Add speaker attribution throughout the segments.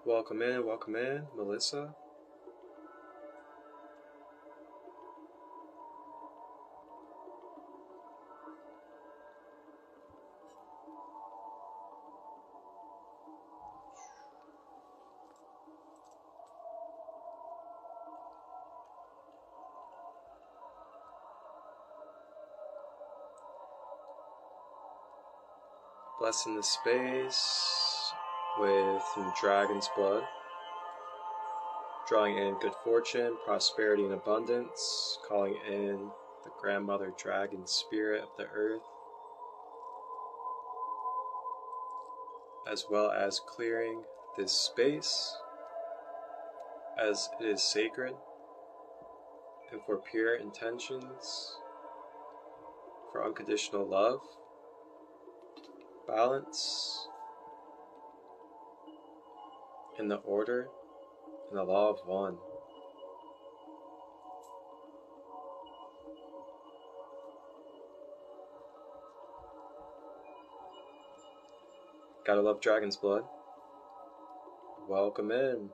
Speaker 1: Welcome in, Melissa. Blessing the space with some dragon's blood, drawing in good fortune, prosperity, and abundance, calling in the grandmother dragon spirit of the earth, as well as clearing this space as it is sacred and for pure intentions, for unconditional love, balance, in the order and the law of one. Gotta love dragon's blood. Welcome in.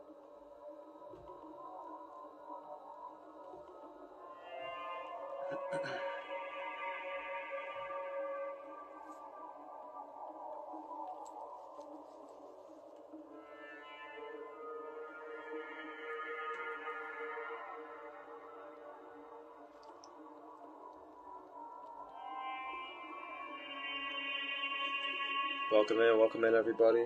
Speaker 1: Welcome in everybody.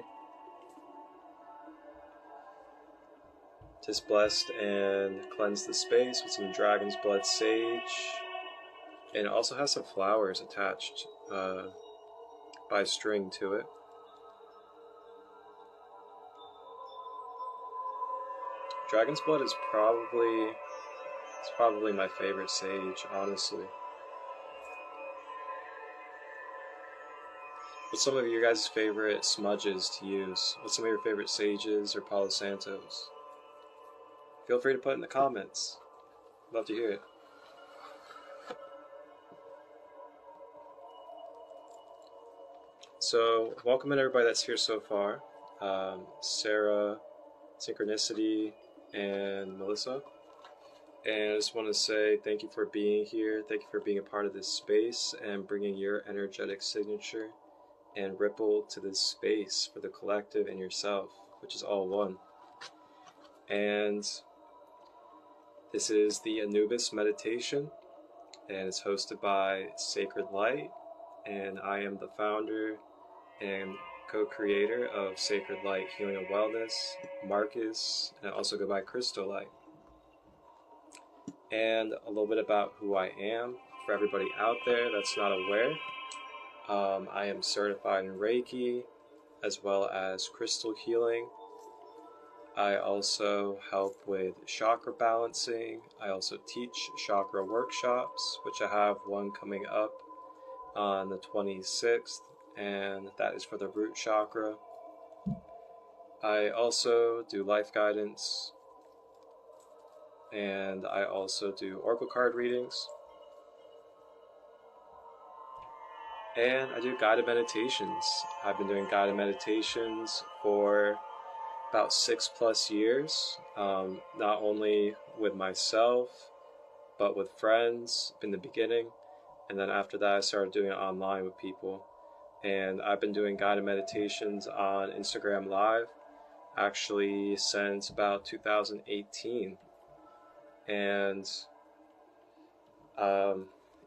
Speaker 1: Just blessed and cleanse the space with some dragon's blood sage. And it also has some flowers attached by string to it. Dragon's blood is probably my favorite sage, honestly. What's some of your guys' favorite smudges to use? What's some of your favorite sages or Palo Santos? Feel free to put it in the comments. Love to hear it. So, welcome in everybody that's here so far. Sarah, Synchronicity, and Melissa. And I just want to say thank you for being here. Thank you for being a part of this space and bringing your energetic signature and ripple to this space for the collective and yourself, which is all one. And this is the Anubis meditation, and it's hosted by Sacred Light, and I am the founder and co-creator of Sacred Light Healing and Wellness, Marcus, and I also go by Christolight. And a little bit about who I am for everybody out there that's not aware. I am certified in Reiki as well as crystal healing. I also help with chakra balancing. I also teach chakra workshops, which I have one coming up on the 26th, and that is for the root chakra. I also do life guidance, and I also do oracle card readings. And I do guided meditations. I've been doing guided meditations for about 6+ years, not only with myself, but with friends in the beginning. And then after that, I started doing it online with people. And I've been doing guided meditations on Instagram Live, actually since about 2018. And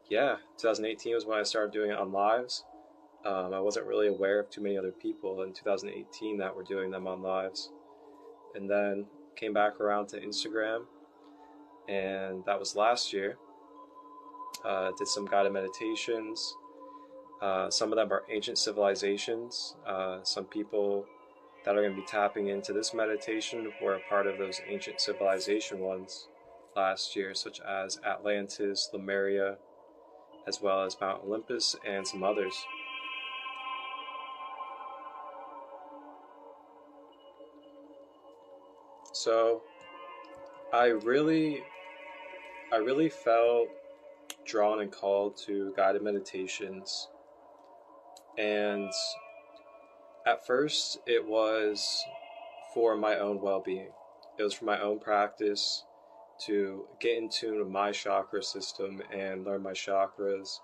Speaker 1: yeah, 2018 was when I started doing it on lives. I wasn't really aware of too many other people in 2018 that were doing them on lives. And then came back around to Instagram, and that was last year. Did some guided meditations. Some of them are ancient civilizations. Some people that are going to be tapping into this meditation were a part of those ancient civilization ones last year, such as Atlantis, Lemuria, as well as Mount Olympus, and some others. So I really felt drawn and called to guided meditations, and at first it was for my own well-being. It was for my own practice to get in tune with my chakra system and learn my chakras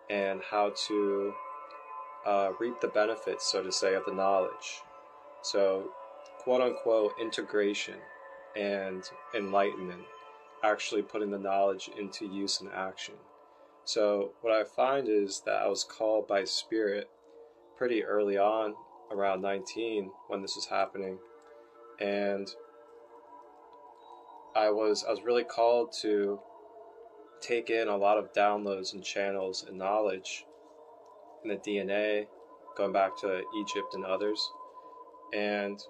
Speaker 1: and how to reap the benefits, so to say, of the knowledge. So, quote-unquote, integration and enlightenment, actually putting the knowledge into use and action. So what I find is that I was called by Spirit pretty early on, around 19, when this was happening, and I was really called to take in a lot of downloads and channels and knowledge in the DNA, going back to Egypt and others, and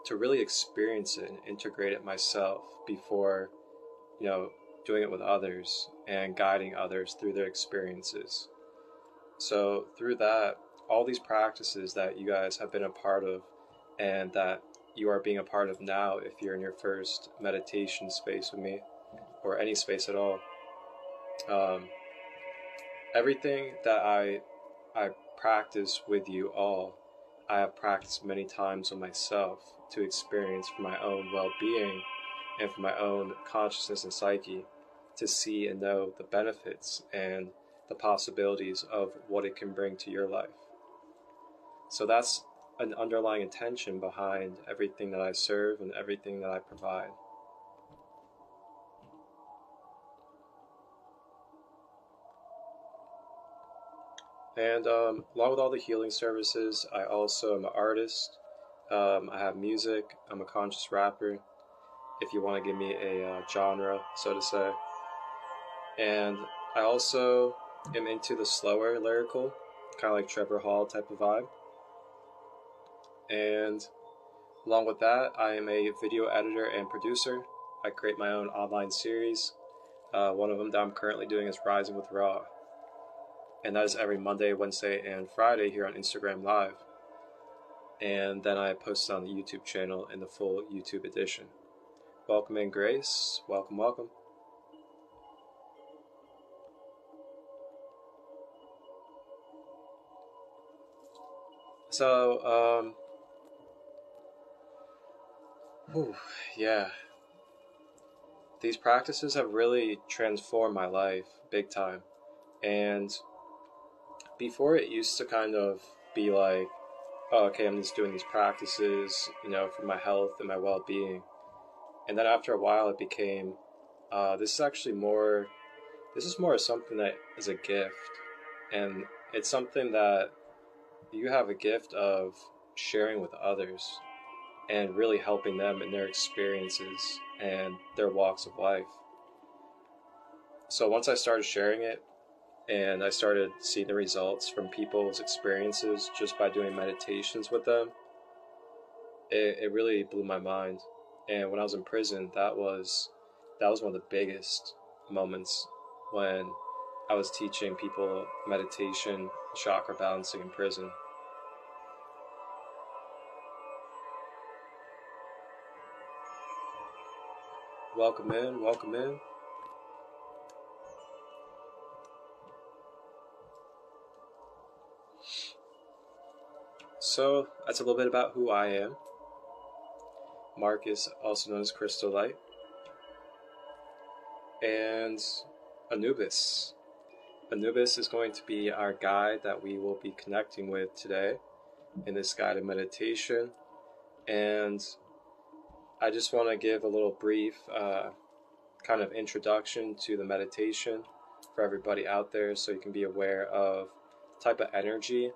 Speaker 1: to really experience it and integrate it myself before, doing it with others and guiding others through their experiences. So through that, all these practices that you guys have been a part of and that you are being a part of now, if you're in your first meditation space with me or any space at all, everything that I practice with you all, I have practiced many times with myself to experience for my own well-being and for my own consciousness and psyche, to see and know the benefits and the possibilities of what it can bring to your life. So that's an underlying intention behind everything that I serve and everything that I provide. And along with all the healing services, I also am an artist. I have music. I'm a conscious rapper, if you want to give me a genre, so to say. And I also am into the slower lyrical, kind of like Trevor Hall type of vibe. And along with that, I am a video editor and producer. I create my own online series. One of them that I'm currently doing is Rising with Raw. And that is every Monday, Wednesday, and Friday here on Instagram Live. And then I post it on the YouTube channel in the full YouTube edition. Welcome in, Grace. Welcome, welcome. So, yeah. These practices have really transformed my life big time. And before, it used to kind of be like, oh, okay, I'm just doing these practices, for my health and my well-being. And then after a while, it became, this is more something that is a gift. And it's something that you have a gift of sharing with others and really helping them in their experiences and their walks of life. So once I started sharing it, and I started seeing the results from people's experiences just by doing meditations with them, it really blew my mind. And when I was in prison, that was one of the biggest moments, when I was teaching people meditation, chakra balancing in prison. Welcome in, welcome in. So that's a little bit about who I am. Marcus, also known as Christolight, and Anubis. Anubis is going to be our guide that we will be connecting with today in this guided meditation. And I just want to give a little brief kind of introduction to the meditation for everybody out there, so you can be aware of the type of energy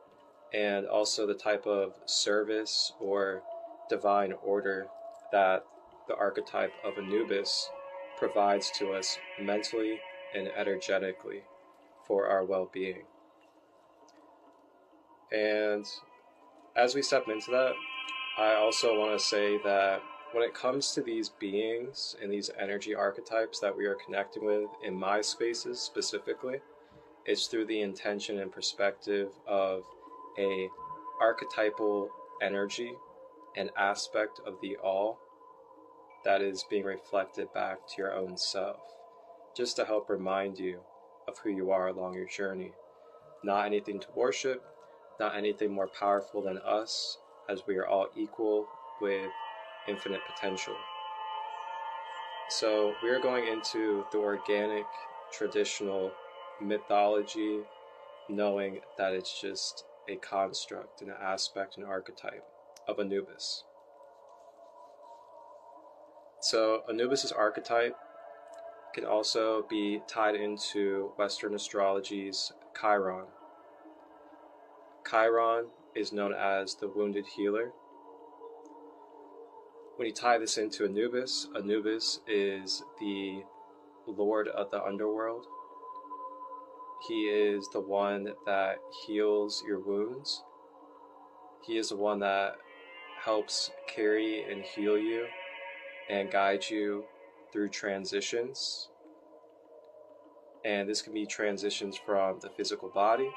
Speaker 1: and also the type of service or divine order that the archetype of Anubis provides to us mentally and energetically for our well-being. And as we step into that, I also want to say that when it comes to these beings and these energy archetypes that we are connecting with in my spaces specifically, it's through the intention and perspective of a archetypal energy, an aspect of the all that is being reflected back to your own self, just to help remind you of who you are along your journey. Not anything to worship, not anything more powerful than us, as we are all equal with infinite potential. So we are going into the organic, traditional mythology, knowing that it's just a construct, an aspect, an archetype of Anubis. So Anubis's archetype can also be tied into Western astrology's Chiron. Chiron is known as the wounded healer. When you tie this into Anubis, Anubis is the lord of the underworld. He is the one that heals your wounds. He is the one that helps carry and heal you and guide you through transitions. And this can be transitions from the physical body.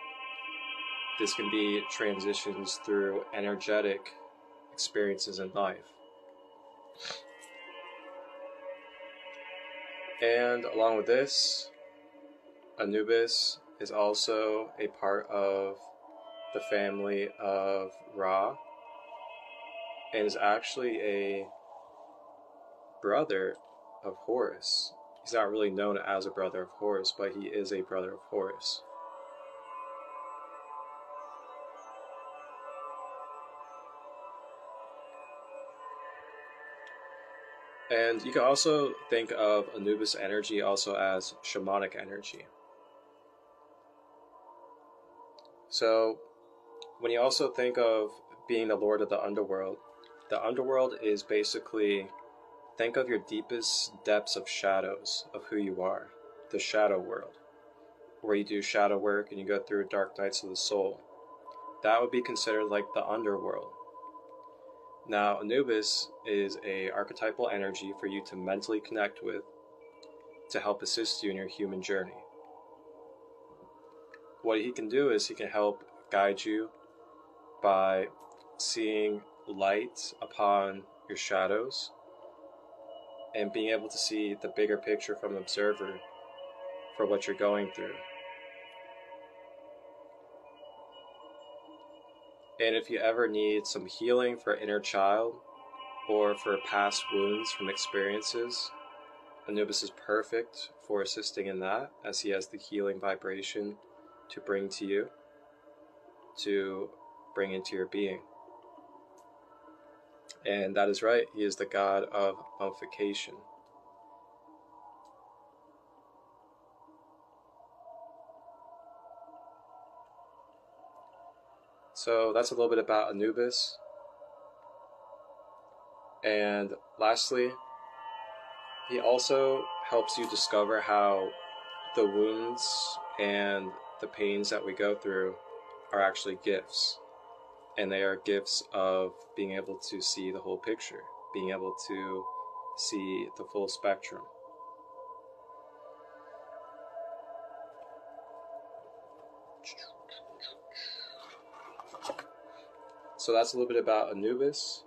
Speaker 1: This can be transitions through energetic experiences in life. And along with this, Anubis is also a part of the family of Ra, and is actually a brother of Horus. He's not really known as a brother of Horus, but he is a brother of Horus. And you can also think of Anubis energy also as shamanic energy. So when you also think of being the lord of the underworld is basically, think of your deepest depths of shadows of who you are, the shadow world, where you do shadow work and you go through dark nights of the soul. That would be considered like the underworld. Now, Anubis is a archetypal energy for you to mentally connect with to help assist you in your human journey. What he can do is he can help guide you by seeing light upon your shadows and being able to see the bigger picture from an observer for what you're going through. And if you ever need some healing for inner child or for past wounds from experiences, Anubis is perfect for assisting in that, as he has the healing vibration to bring to you, to bring into your being. And that is right, he is the god of mummification. So that's a little bit about Anubis. And lastly, he also helps you discover how the wounds and the pains that we go through are actually gifts. And they are gifts of being able to see the whole picture, being able to see the full spectrum. So that's a little bit about Anubis.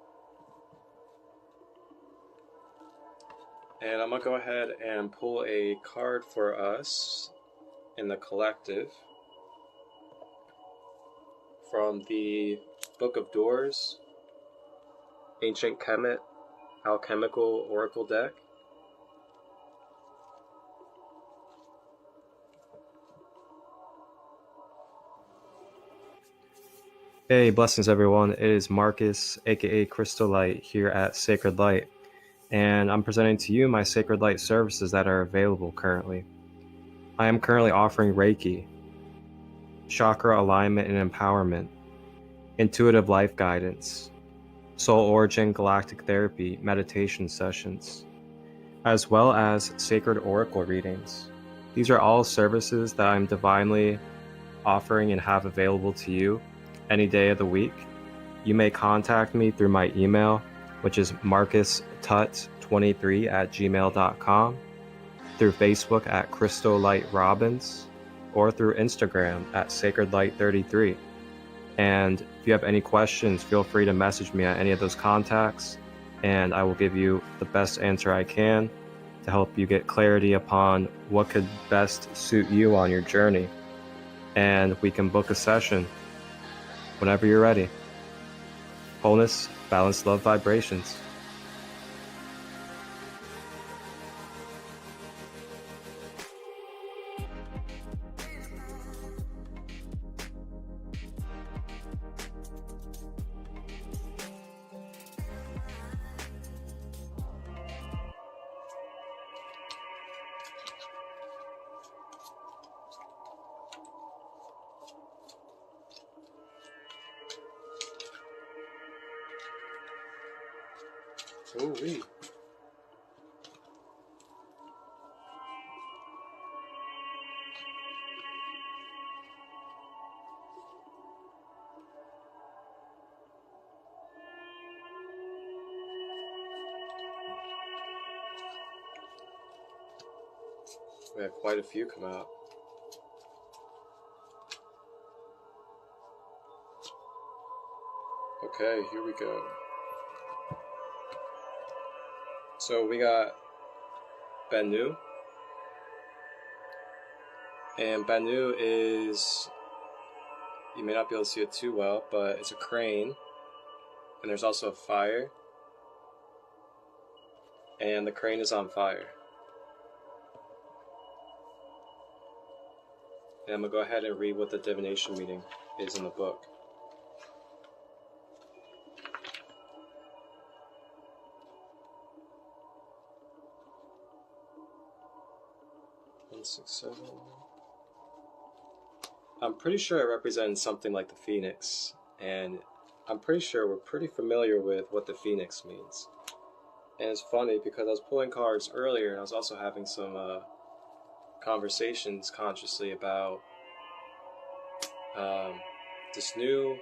Speaker 1: And I'm going to go ahead and pull a card for us in the collective from the Book of Doors, Ancient Kemet, Alchemical Oracle deck. Hey, blessings everyone. It is Marcus, aka Christolight, here at Sacred Light, and I'm presenting to you my Sacred Light services that are available currently. I am currently offering Reiki, Chakra alignment and empowerment, intuitive life guidance, soul origin galactic therapy meditation sessions, as well as sacred oracle readings. These are all services that I'm divinely offering and have available to you any day of the week. You may contact me through my email, which is marcustut23@gmail.com, through Facebook at Christolight Robbins, or through Instagram at sacredlight33. And if you have any questions, feel free to message me at any of those contacts, and I will give you the best answer I can to help you get clarity upon what could best suit you on your journey. And we can book a session whenever you're ready. Wholeness, balance, love, vibrations. Ooh-wee. We had quite a few come out. Okay, here we go. So we got Bennu. And Bennu is, you may not be able to see it too well, but it's a crane. And there's also a fire. And the crane is on fire. And I'm going to go ahead and read what the divination meaning is in the book. I'm pretty sure it represents something like the phoenix, and I'm pretty sure we're pretty familiar with what the phoenix means. And it's funny because I was pulling cards earlier and I was also having some conversations consciously about this new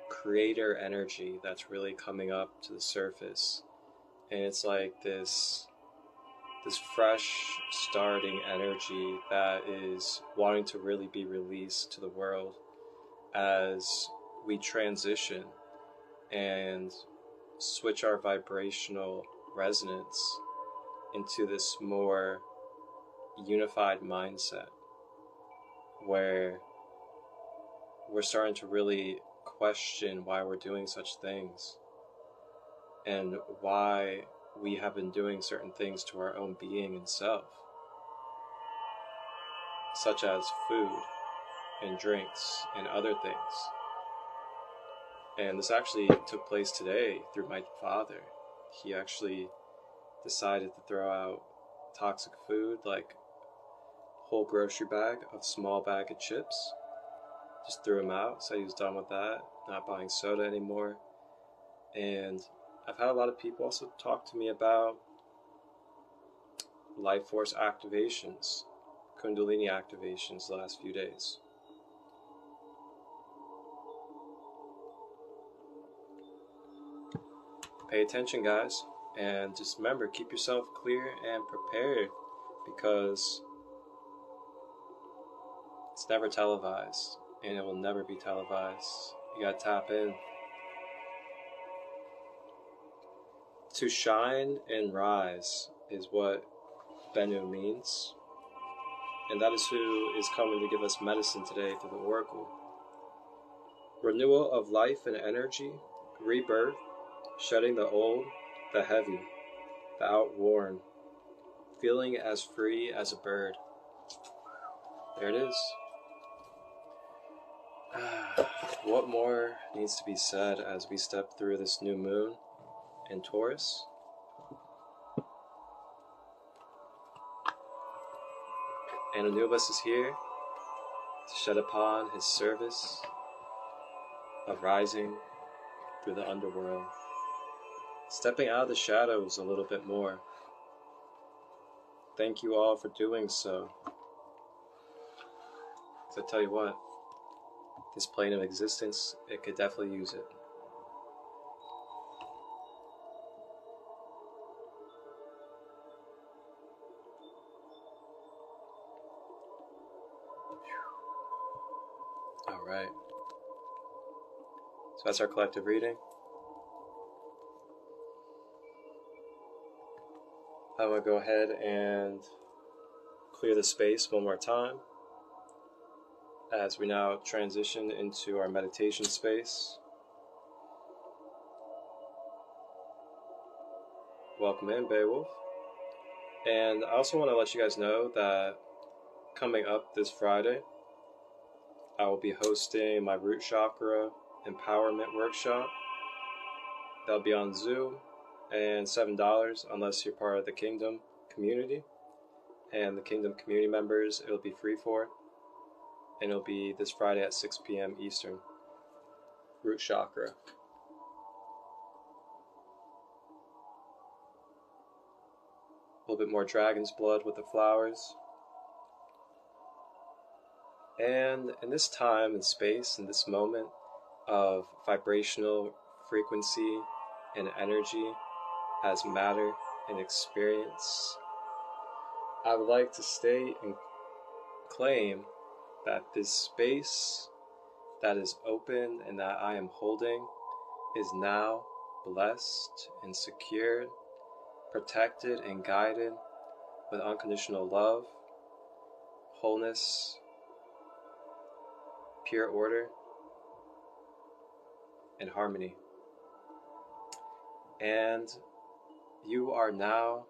Speaker 1: creator energy that's really coming up to the surface. And it's like this fresh starting energy that is wanting to really be released to the world as we transition and switch our vibrational resonance into this more unified mindset where we're starting to really question why we're doing such things and why we have been doing certain things to our own being and self, such as food and drinks and other things. And this actually took place today through my father. He actually decided to throw out toxic food, like whole grocery bag of small bag of chips. Just threw them out, said he was done with that, not buying soda anymore. And I've had a lot of people also talk to me about life force activations, Kundalini activations the last few days. Pay attention, guys, and just remember, keep yourself clear and prepared, because it's never televised, and it will never be televised. You gotta tap in. To shine and rise is what Bennu means, and that is who is coming to give us medicine today through the oracle. Renewal of life and energy, rebirth, shedding the old, the heavy, the outworn, feeling as free as a bird. There it is. What more needs to be said as we step through this new moon in Taurus? And Anubis is here to shed upon his service of rising through the underworld, stepping out of the shadows a little bit more. Thank you all for doing so. Because I tell you what, this plane of existence, it could definitely use it. Alright. So that's our collective reading. I'm going to go ahead and clear the space one more time as we now transition into our meditation space. Welcome in, Beowulf. And I also want to let you guys know that coming up this Friday, I will be hosting my root chakra empowerment workshop. That'll be on Zoom, and $7 unless you're part of the Kingdom community. And the Kingdom community members, it'll be free for. And it'll be this Friday at 6 p.m. Eastern. Root chakra. little bit more dragon's blood with the flowers. And in this time and space, in this moment of vibrational frequency and energy as matter and experience, I would like to state and claim that this space that is open and that I am holding is now blessed and secured, protected and guided with unconditional love, wholeness, pure order, and harmony. And you are now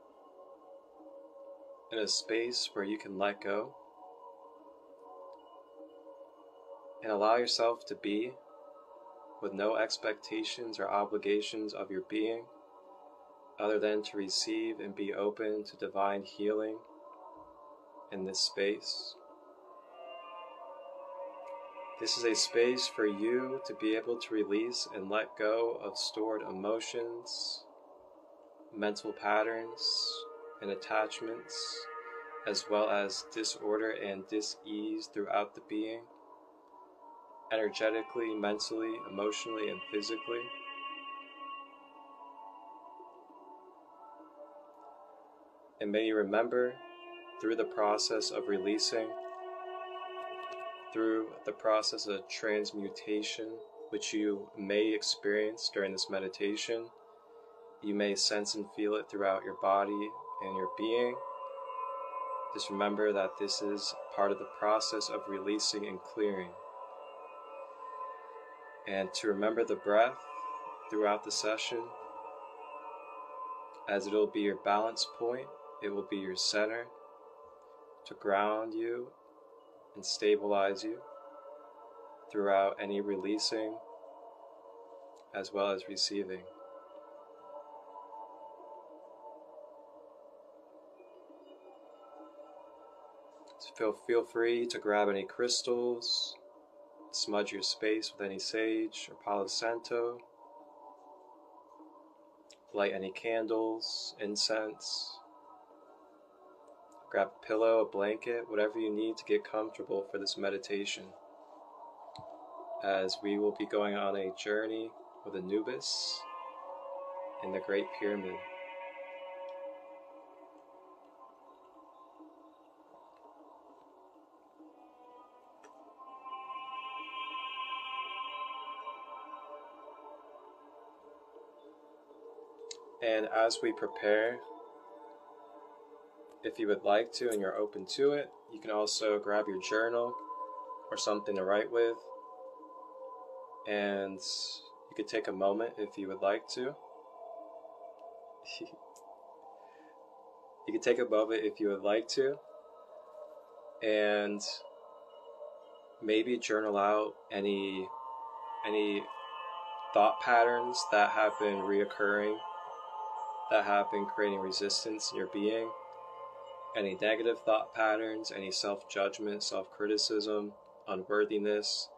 Speaker 1: in a space where you can let go and allow yourself to be with no expectations or obligations of your being other than to receive and be open to divine healing in this space. This is a space for you to be able to release and let go of stored emotions, mental patterns, and attachments, as well as disorder and dis-ease throughout the being, energetically, mentally, emotionally, and physically. And may you remember, through the process of releasing, through the process of transmutation, which you may experience during this meditation, you may sense and feel it throughout your body and your being. Just remember that this is part of the process of releasing and clearing. And to remember the breath throughout the session, as it will be your balance point, it will be your center to ground you and stabilize you throughout any releasing as well as receiving. So feel free to grab any crystals, smudge your space with any sage or Palo Santo, light any candles, incense, grab a pillow, a blanket, whatever you need to get comfortable for this meditation, as we will be going on a journey with Anubis in the Great Pyramid. And as we prepare, if you would like to and you're open to it, you can also grab your journal or something to write with. And you could take a moment if you would like to. You could take a moment if you would like to. And maybe journal out any thought patterns that have been reoccurring, that have been creating resistance in your being. Any negative thought patterns, any self-judgment, self-criticism, unworthiness,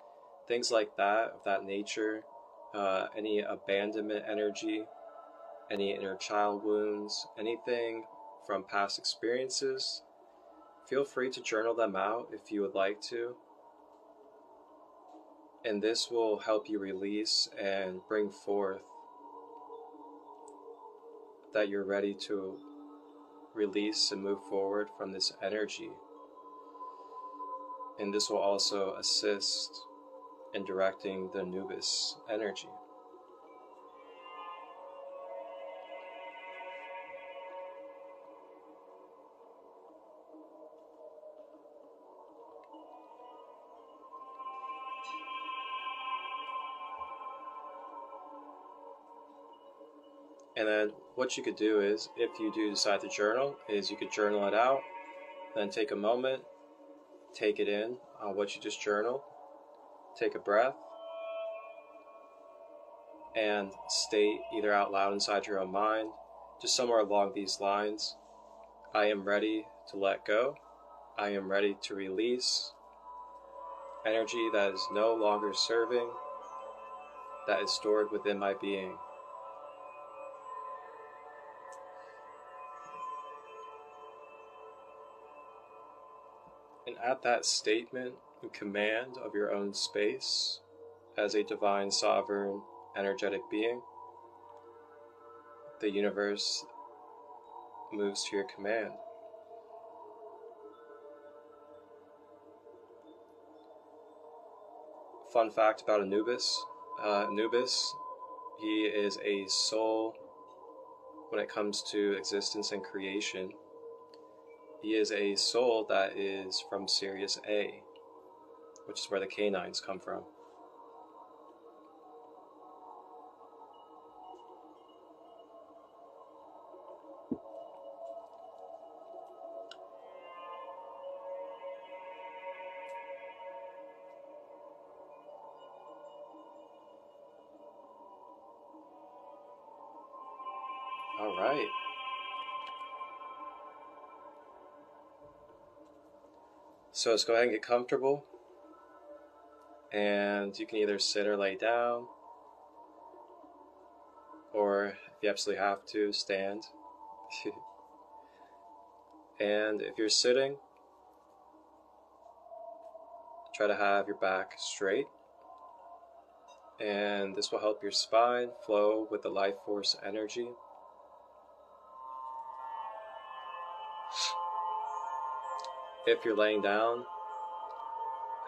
Speaker 1: things like that, of that nature, any abandonment energy, any inner child wounds, anything from past experiences. Feel free to journal them out if you would like to. And this will help you release and bring forth that you're ready to release and move forward from this energy. And this will also assist in directing the Anubis energy. And then what you could do is, if you do decide to journal, is you could journal it out, then take a moment, take it in on what you just journaled, take a breath, and state either out loud inside your own mind, just somewhere along these lines, I am ready to let go, I am ready to release energy that is no longer serving, that is stored within my being. And at that statement and command of your own space as a divine, sovereign, energetic being, the universe moves to your command. Fun fact about Anubis. Anubis, he is a soul when it comes to existence and creation. He is a soul that is from Sirius A, which is where the canines come from. All right. So let's go ahead and get comfortable. And you can either sit or lay down, or if you absolutely have to, stand. And if you're sitting, try to have your back straight. And this will help your spine flow with the life force energy. If you're laying down,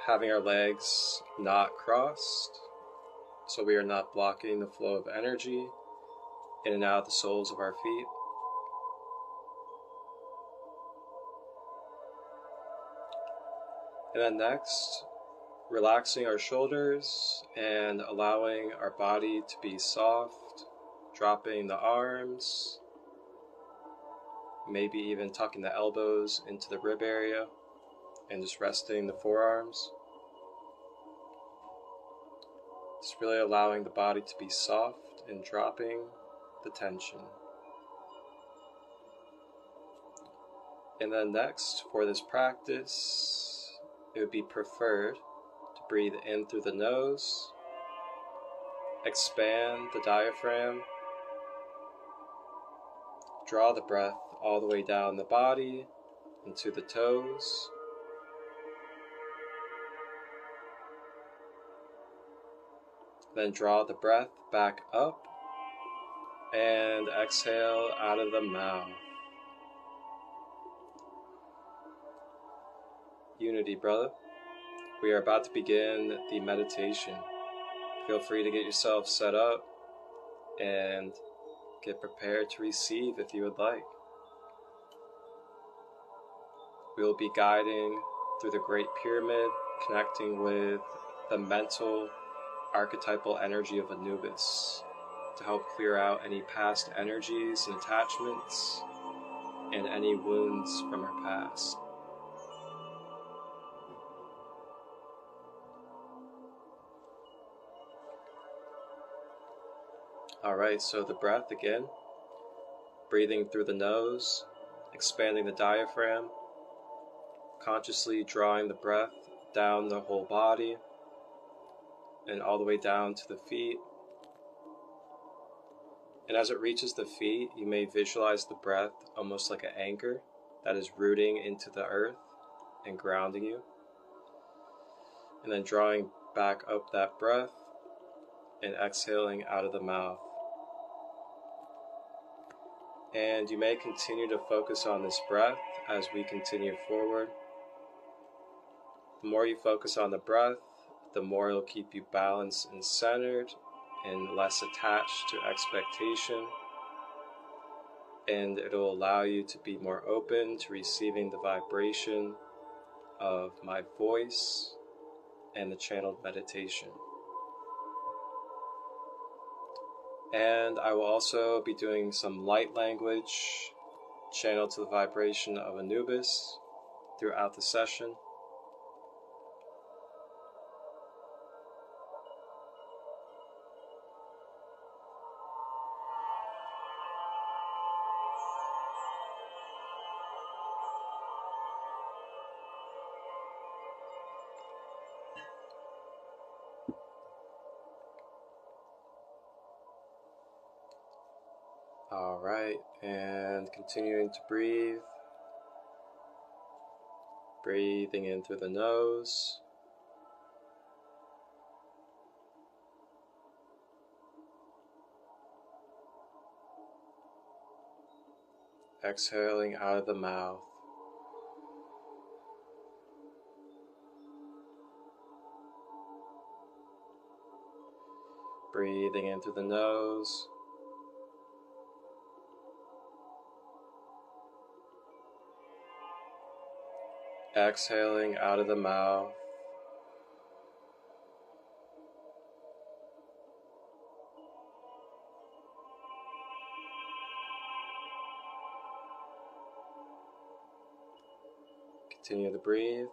Speaker 1: having our legs not crossed, so we are not blocking the flow of energy in and out the soles of our feet. And then next, relaxing our shoulders and allowing our body to be soft, dropping the arms, maybe even tucking the elbows into the rib area and just resting the forearms. Just really allowing the body to be soft and dropping the tension. And then next, for this practice, it would be preferred to breathe in through the nose, expand the diaphragm, draw the breath all the way down the body into the toes, then draw the breath back up and exhale out of the mouth. Unity, brother. We are about to begin the meditation. Feel free to get yourself set up and get prepared to receive if you would like. We will be guiding through the Great Pyramid, connecting with the mental archetypal energy of Anubis to help clear out any past energies and attachments and any wounds from our past. Alright, so the breath again, breathing through the nose, expanding the diaphragm, consciously drawing the breath down the whole body and all the way down to the feet. And as it reaches the feet, you may visualize the breath almost like an anchor that is rooting into the earth and grounding you. And then drawing back up that breath and exhaling out of the mouth. And you may continue to focus on this breath as we continue forward. The more you focus on the breath, the more it'll keep you balanced and centered and less attached to expectation. And it'll allow you to be more open to receiving the vibration of my voice and the channeled meditation. And I will also be doing some light language channeled to the vibration of Anubis throughout the session. Alright, and continuing to breathe. Breathing in through the nose. Exhaling out of the mouth. Breathing in through the nose. Exhaling out of the mouth. Continue to breathe.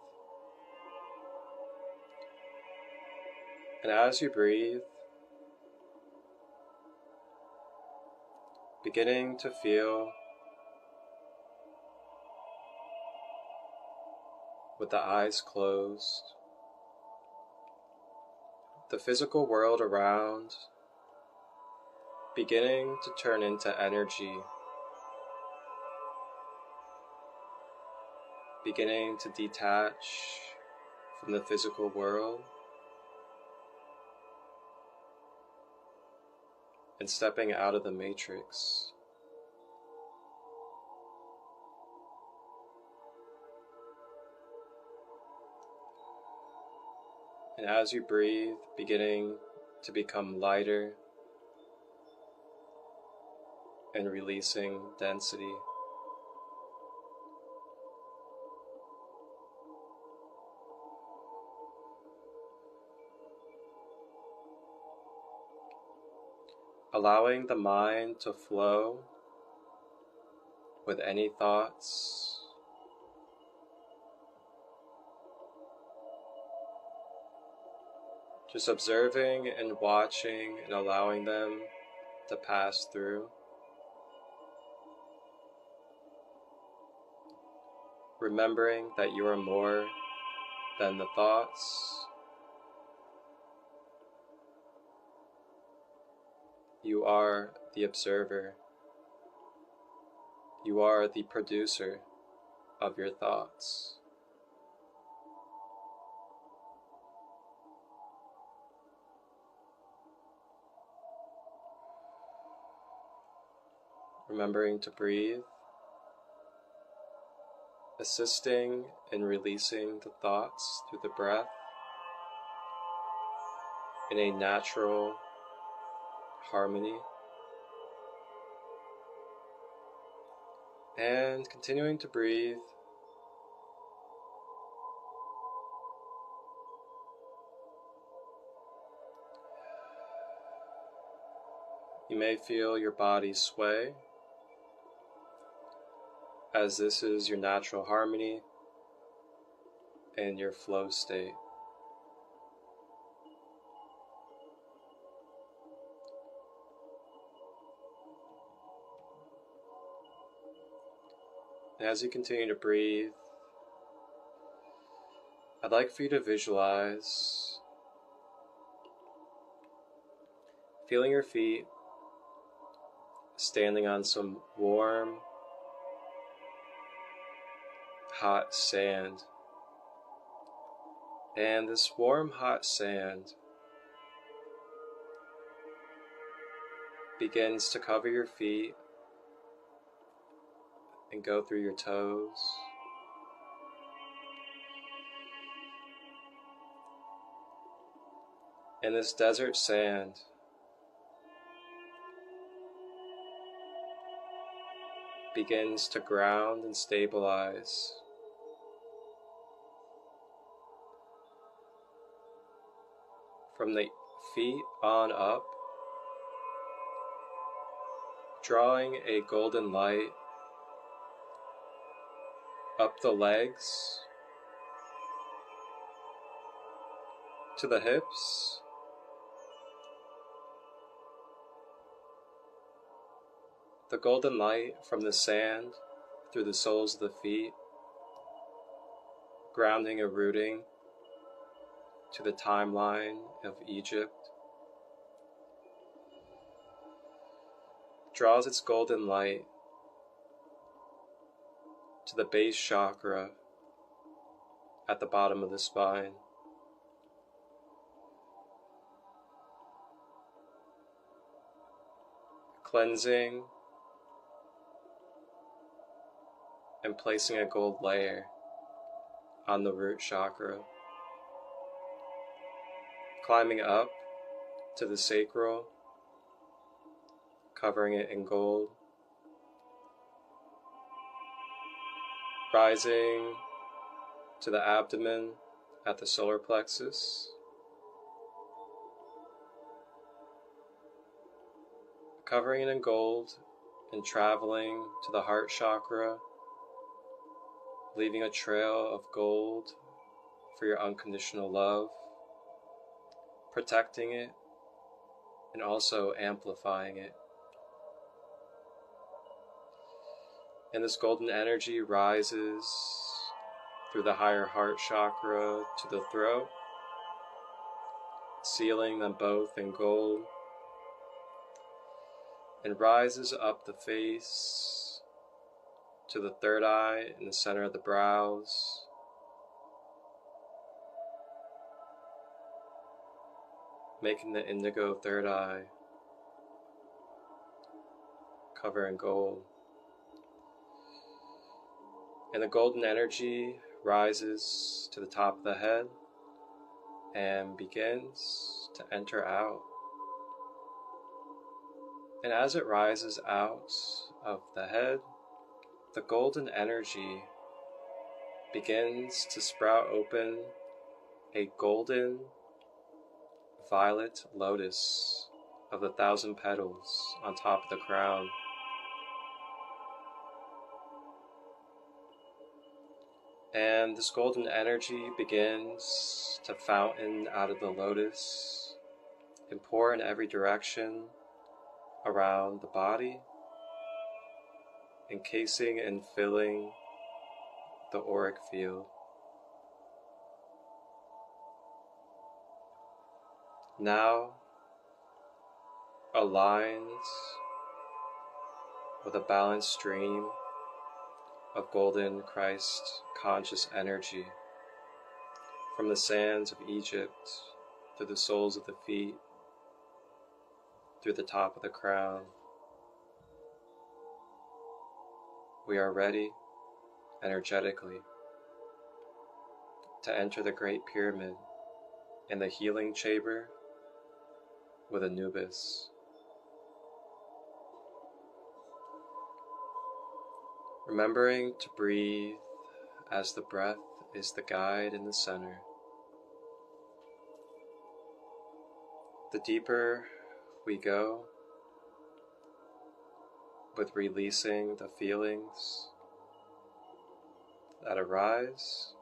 Speaker 1: And as you breathe, beginning to feel with the eyes closed, the physical world around beginning to turn into energy, beginning to detach from the physical world and stepping out of the matrix. And as you breathe, beginning to become lighter and releasing density. Allowing the mind to flow with any thoughts. Just observing and watching and allowing them to pass through. Remembering that you are more than the thoughts. You are the observer. You are the producer of your thoughts. Remembering to breathe, assisting in releasing the thoughts through the breath in a natural harmony, and continuing to breathe. You may feel your body sway as this is your natural harmony and your flow state. And as you continue to breathe, I'd like for you to visualize feeling your feet standing on some warm, hot sand. And this warm, hot sand begins to cover your feet and go through your toes. And this desert sand begins to ground and stabilize from the feet on up, drawing a golden light up the legs to the hips, the golden light from the sand through the soles of the feet, grounding and rooting to the timeline of Egypt, draws its golden light to the base chakra at the bottom of the spine. Cleansing and placing a gold layer on the root chakra. Climbing up to the sacral, covering it in gold. Rising to the abdomen at the solar plexus. Covering it in gold and traveling to the heart chakra, leaving a trail of gold for your unconditional love, protecting it and also amplifying it. And this golden energy rises through the higher heart chakra to the throat, sealing them both in gold, and rises up the face to the third eye in the center of the brows, making the indigo third eye cover in gold. And the golden energy rises to the top of the head and begins to enter out. And as it rises out of the head, the golden energy begins to sprout open a golden violet lotus of the 1,000 petals on top of the crown. And this golden energy begins to fountain out of the lotus and pour in every direction around the body, encasing and filling the auric field. Now aligned with a balanced stream of golden Christ conscious energy from the sands of Egypt through the soles of the feet, through the top of the crown. We are ready energetically to enter the Great Pyramid in the healing chamber with Anubis. Remembering to breathe as the breath is the guide in the center. The deeper we go with releasing the feelings that arise,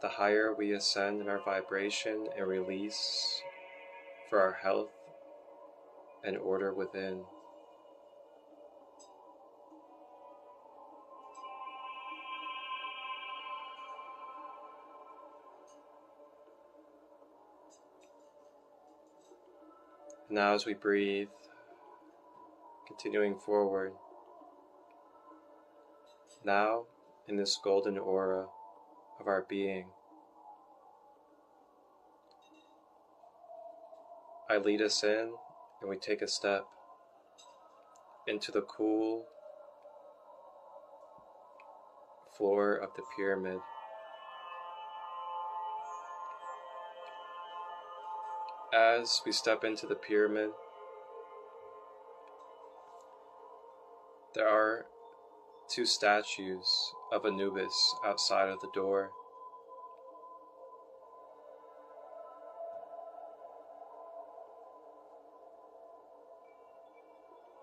Speaker 1: the higher we ascend in our vibration and release for our health and order within. Now as we breathe, continuing forward, now in this golden aura of our being, I lead us in and we take a step into the cool floor of the pyramid. As we step into the pyramid, there are 2 statues of Anubis outside of the door.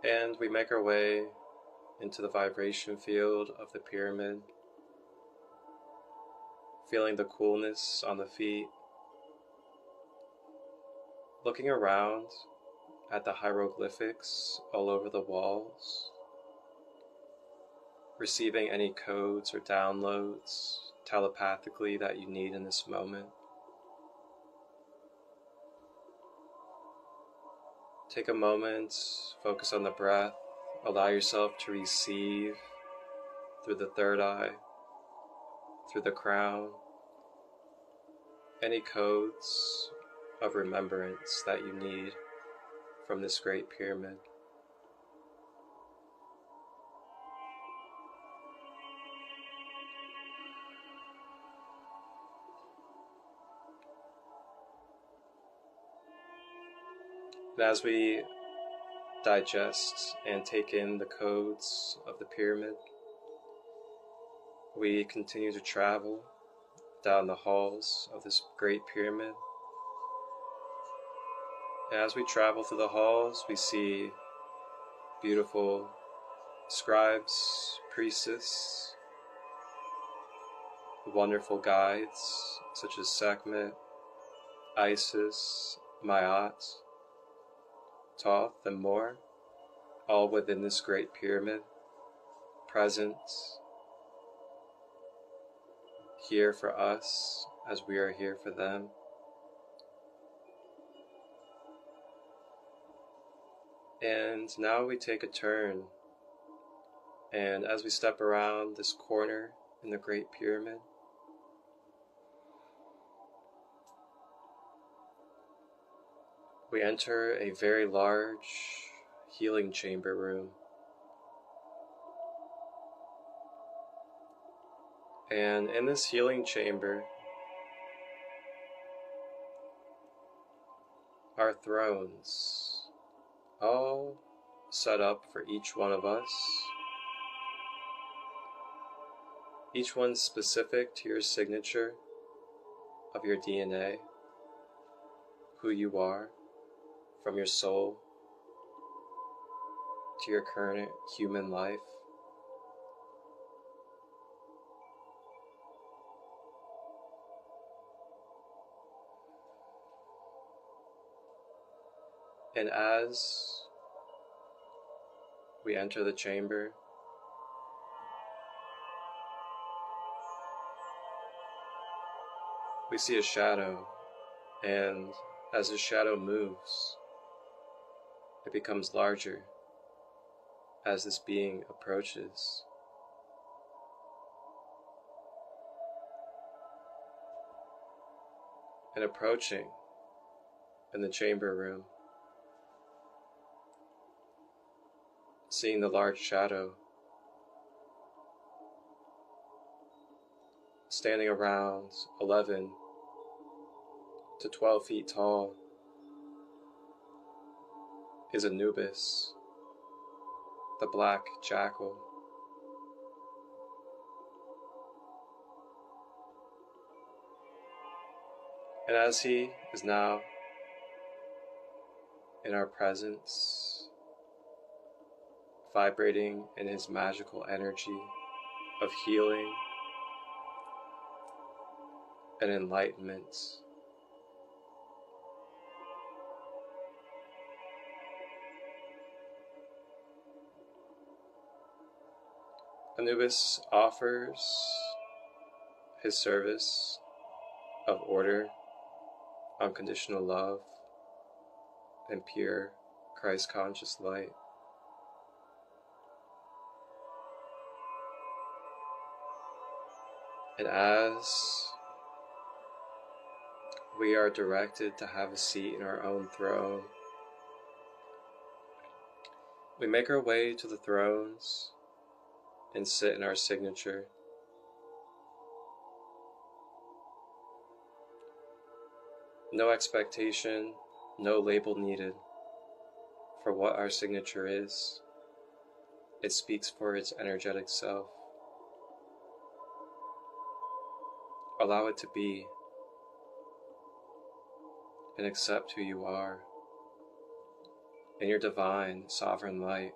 Speaker 1: And we make our way into the vibration field of the pyramid, feeling the coolness on the feet, looking around at the hieroglyphics all over the walls, receiving any codes or downloads telepathically that you need in this moment. Take a moment, focus on the breath, allow yourself to receive through the third eye, through the crown, any codes of remembrance that you need from this great pyramid. And as we digest and take in the codes of the pyramid, we continue to travel down the halls of this great pyramid. And as we travel through the halls, we see beautiful scribes, priestess, wonderful guides such as Sekhmet, Isis, Maat, Thoth, and more, all within this great pyramid, present here for us as we are here for them. And now we take a turn, and as we step around this corner in the great pyramid, we enter a very large healing chamber room. And in this healing chamber are thrones, all set up for each one of us, each one specific to your signature of your DNA, who you are, from your soul to your current human life. And as we enter the chamber, we see a shadow, and as the shadow moves, it becomes larger as this being approaches. And approaching in the chamber room, seeing the large shadow standing around 11 to 12 feet tall is Anubis, the black jackal. And as he is now in our presence, vibrating in his magical energy of healing and enlightenment, Anubis offers his service of order, unconditional love, and pure Christ-conscious light. And as we are directed to have a seat in our own throne, we make our way to the thrones and sit in our signature. No expectation, no label needed for what our signature is. It speaks for its energetic self. Allow it to be, and accept who you are in your divine, sovereign light.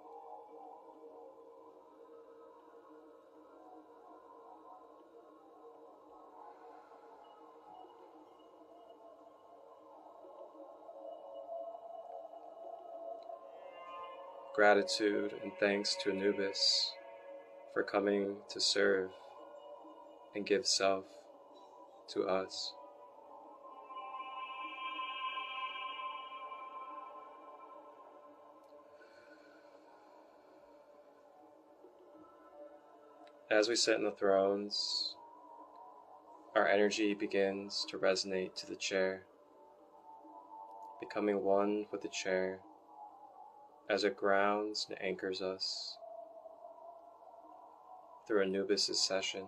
Speaker 1: Gratitude and thanks to Anubis for coming to serve and give self to us. As we sit in the thrones, our energy begins to resonate to the chair, becoming one with the chair as it grounds and anchors us through Anubis' session.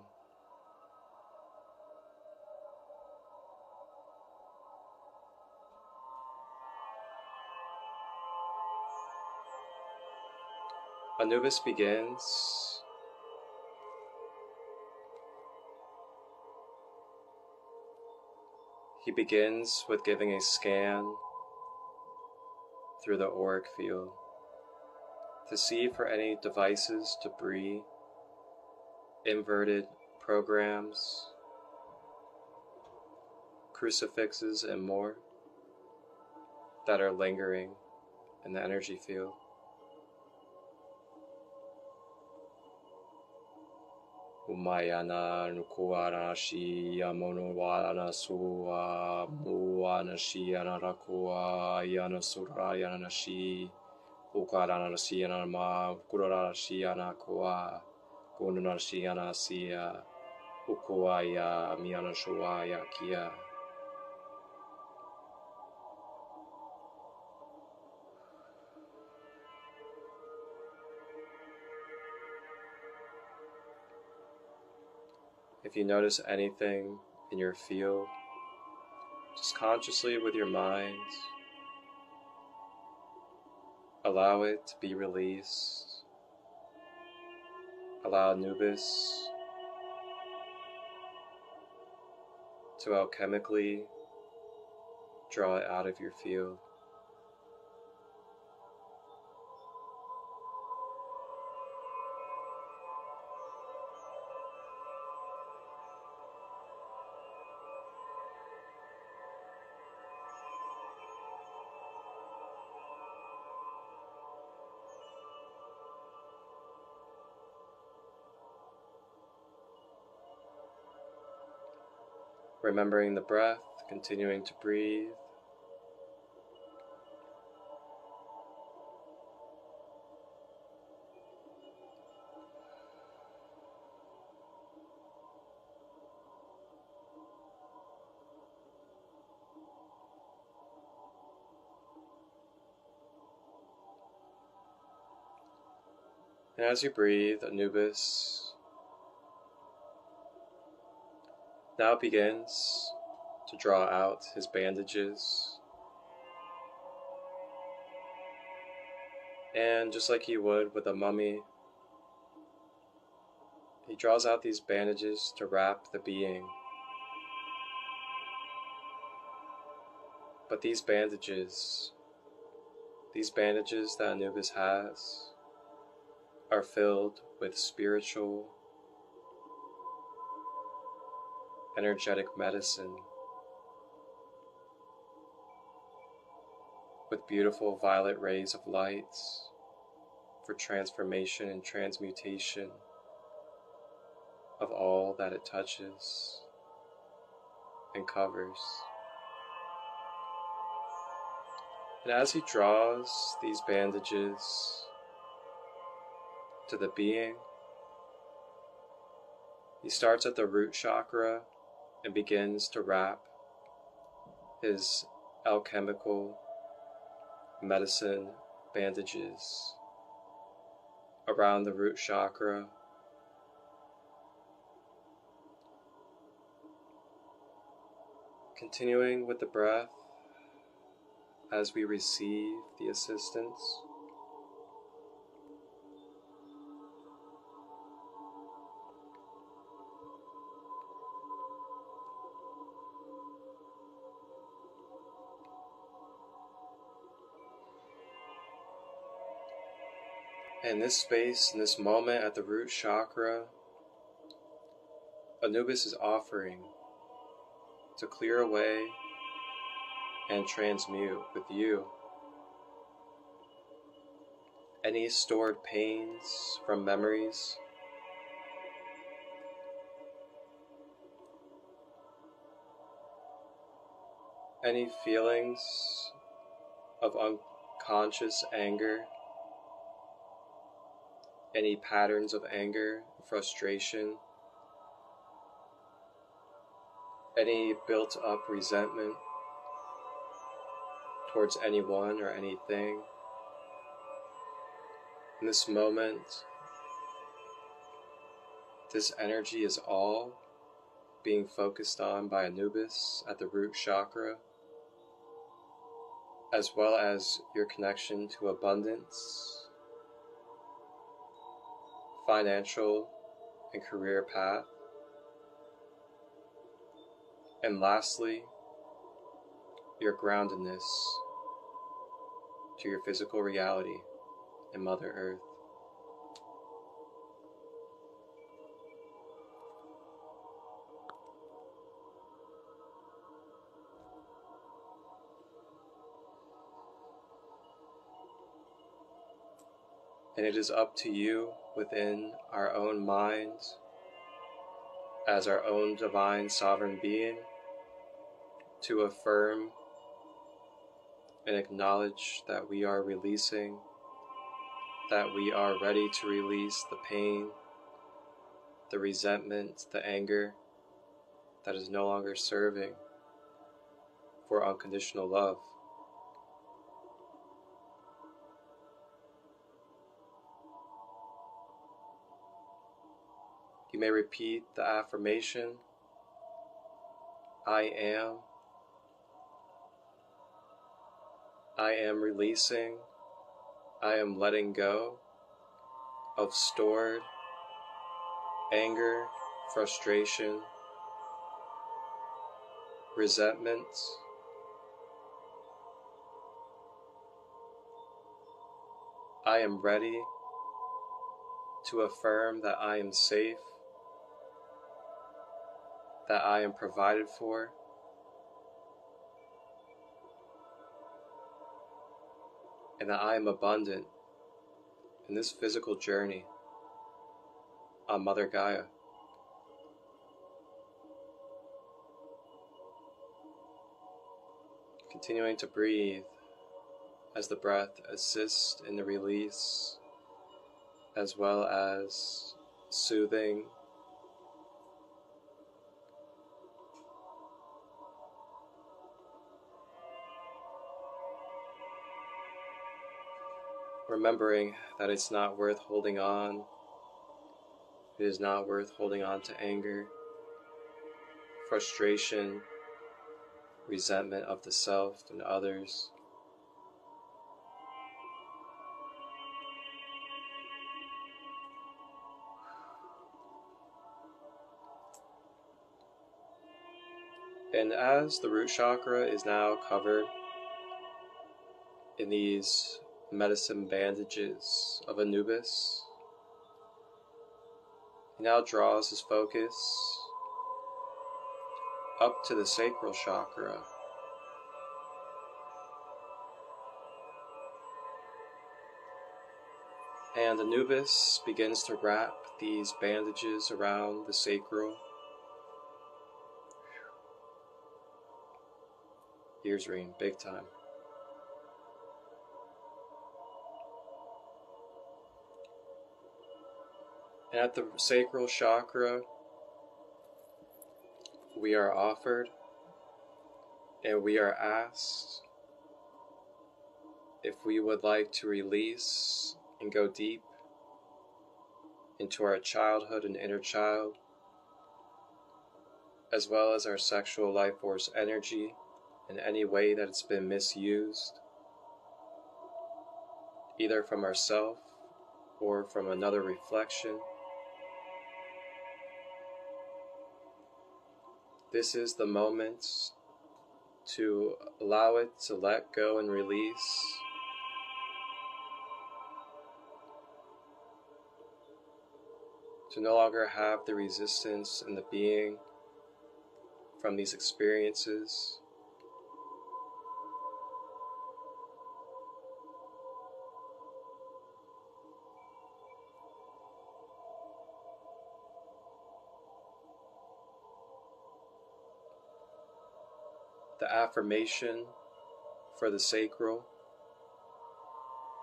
Speaker 1: Anubis begins with giving a scan through the auric field to see for any devices, debris, inverted programs, crucifixes, and more that are lingering in the energy field. Umayana nukuara shi amonowana suwa muana shi anarakua yana surayana shi ukarana shi anama kurara shi anakua kunana shi anasia ukuaya miana shuaya kia. If you notice anything in your field, just consciously with your mind, allow it to be released. Allow Anubis to alchemically draw it out of your field. Remembering the breath, continuing to breathe. And as you breathe, Anubis now begins to draw out his bandages, and just like he would with a mummy, he draws out these bandages to wrap the being. But these bandages that Anubis has are filled with spiritual, energetic medicine, with beautiful violet rays of light for transformation and transmutation of all that it touches and covers. And as he draws these bandages to the being, he starts at the root chakra and begins to wrap his alchemical medicine bandages around the root chakra, continuing with the breath as we receive the assistance. In this space, in this moment at the root chakra, Anubis is offering to clear away and transmute with you any stored pains from memories, any feelings of unconscious anger, any patterns of anger, frustration, any built up resentment towards anyone or anything. In this moment, this energy is all being focused on by Anubis at the root chakra, as well as your connection to abundance, financial and career path, and lastly, your groundedness to your physical reality and Mother Earth. And it is up to you within our own minds, as our own divine sovereign being, to affirm and acknowledge that we are releasing, that we are ready to release the pain, the resentment, the anger that is no longer serving for unconditional love. You may repeat the affirmation, I am releasing, I am letting go of stored anger, frustration, resentment, I am ready to affirm that I am safe, that I am provided for, and that I am abundant in this physical journey on Mother Gaia. Continuing to breathe as the breath assists in the release, as well as soothing, remembering that it's not worth holding on. It is not worth holding on to anger, frustration, resentment of the self and others. And as the root chakra is now covered in these medicine bandages of Anubis, he now draws his focus up to the sacral chakra. And Anubis begins to wrap these bandages around the sacral. Ears ring big time. And at the sacral chakra, we are offered and we are asked if we would like to release and go deep into our childhood and inner child, as well as our sexual life force energy in any way that it's been misused, either from ourself or from another reflection. This is the moment to allow it to let go and release. To no longer have the resistance and the being from these experiences. The affirmation for the sacral,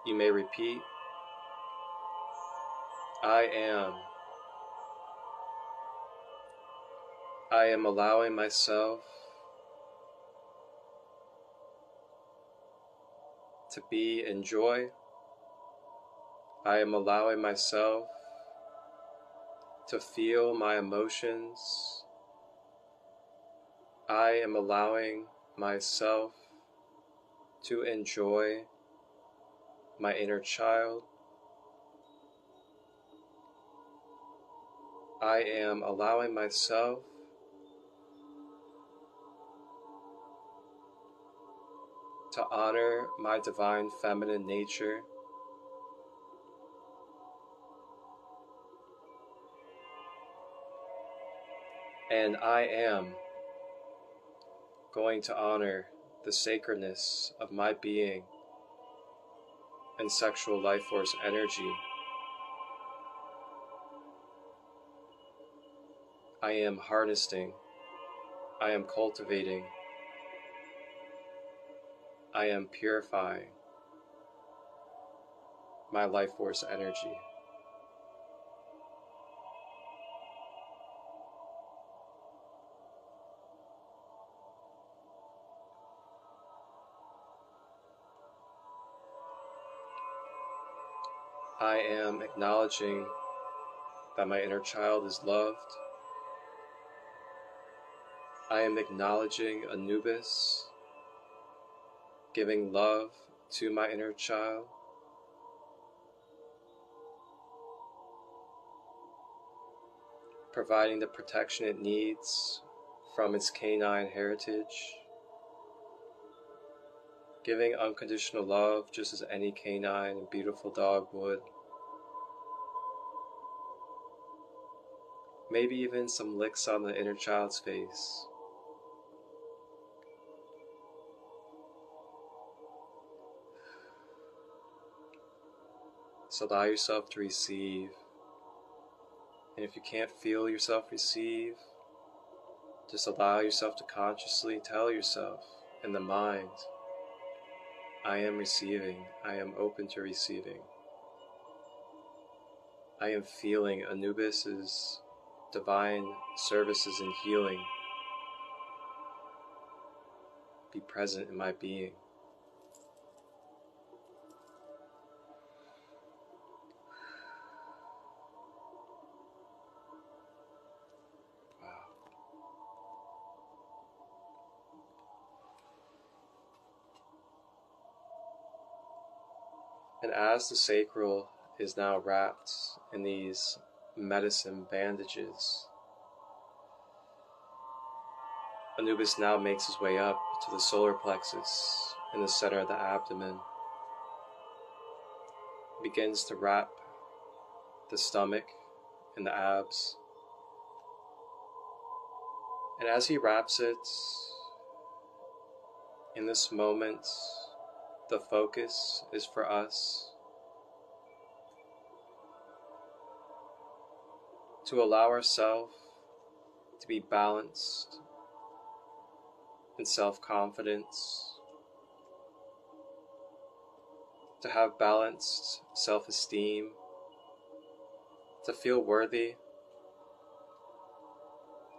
Speaker 1: you may repeat, I am. I am allowing myself to be in joy. I am allowing myself to feel my emotions. I am allowing myself to enjoy my inner child. I am allowing myself to honor my divine feminine nature. And I am going to honor the sacredness of my being and sexual life force energy. I am harnessing, I am cultivating, I am purifying my life force energy. I am acknowledging that my inner child is loved. I am acknowledging Anubis, giving love to my inner child. Providing the protection it needs from its canine heritage. Giving unconditional love just as any canine and beautiful dog would. Maybe even some licks on the inner child's face. So allow yourself to receive. And if you can't feel yourself receive, just allow yourself to consciously tell yourself in the mind, I am receiving, I am open to receiving. I am feeling Anubis's divine services and healing be present in my being. And as the sacral is now wrapped in these medicine bandages, Anubis now makes his way up to the solar plexus in the center of the abdomen. He begins to wrap the stomach and the abs. And as he wraps it, in this moment, the focus is for us to allow ourselves to be balanced in self-confidence, to have balanced self-esteem, to feel worthy,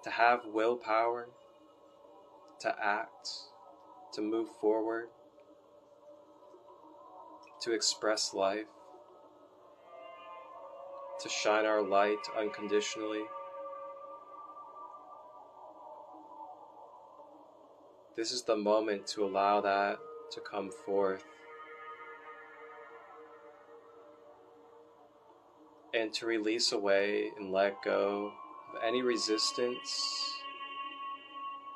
Speaker 1: to have willpower, to act, to move forward, to express life, to shine our light unconditionally. This is the moment to allow that to come forth and to release away and let go of any resistance,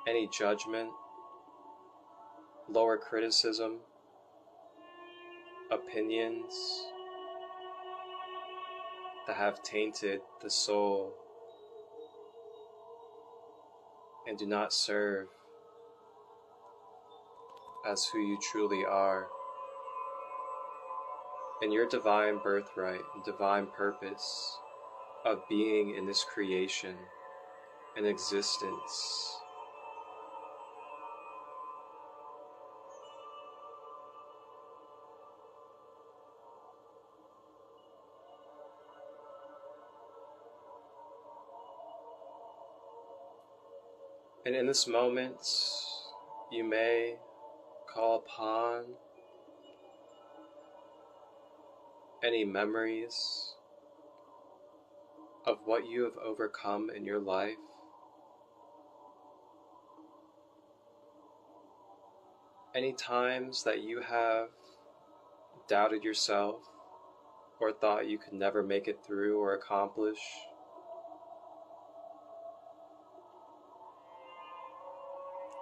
Speaker 1: any judgment, lower criticism, opinions that have tainted the soul and do not serve as who you truly are and your divine birthright and divine purpose of being in this creation and existence. And in this moment, you may call upon any memories of what you have overcome in your life. Any times that you have doubted yourself or thought you could never make it through or accomplish.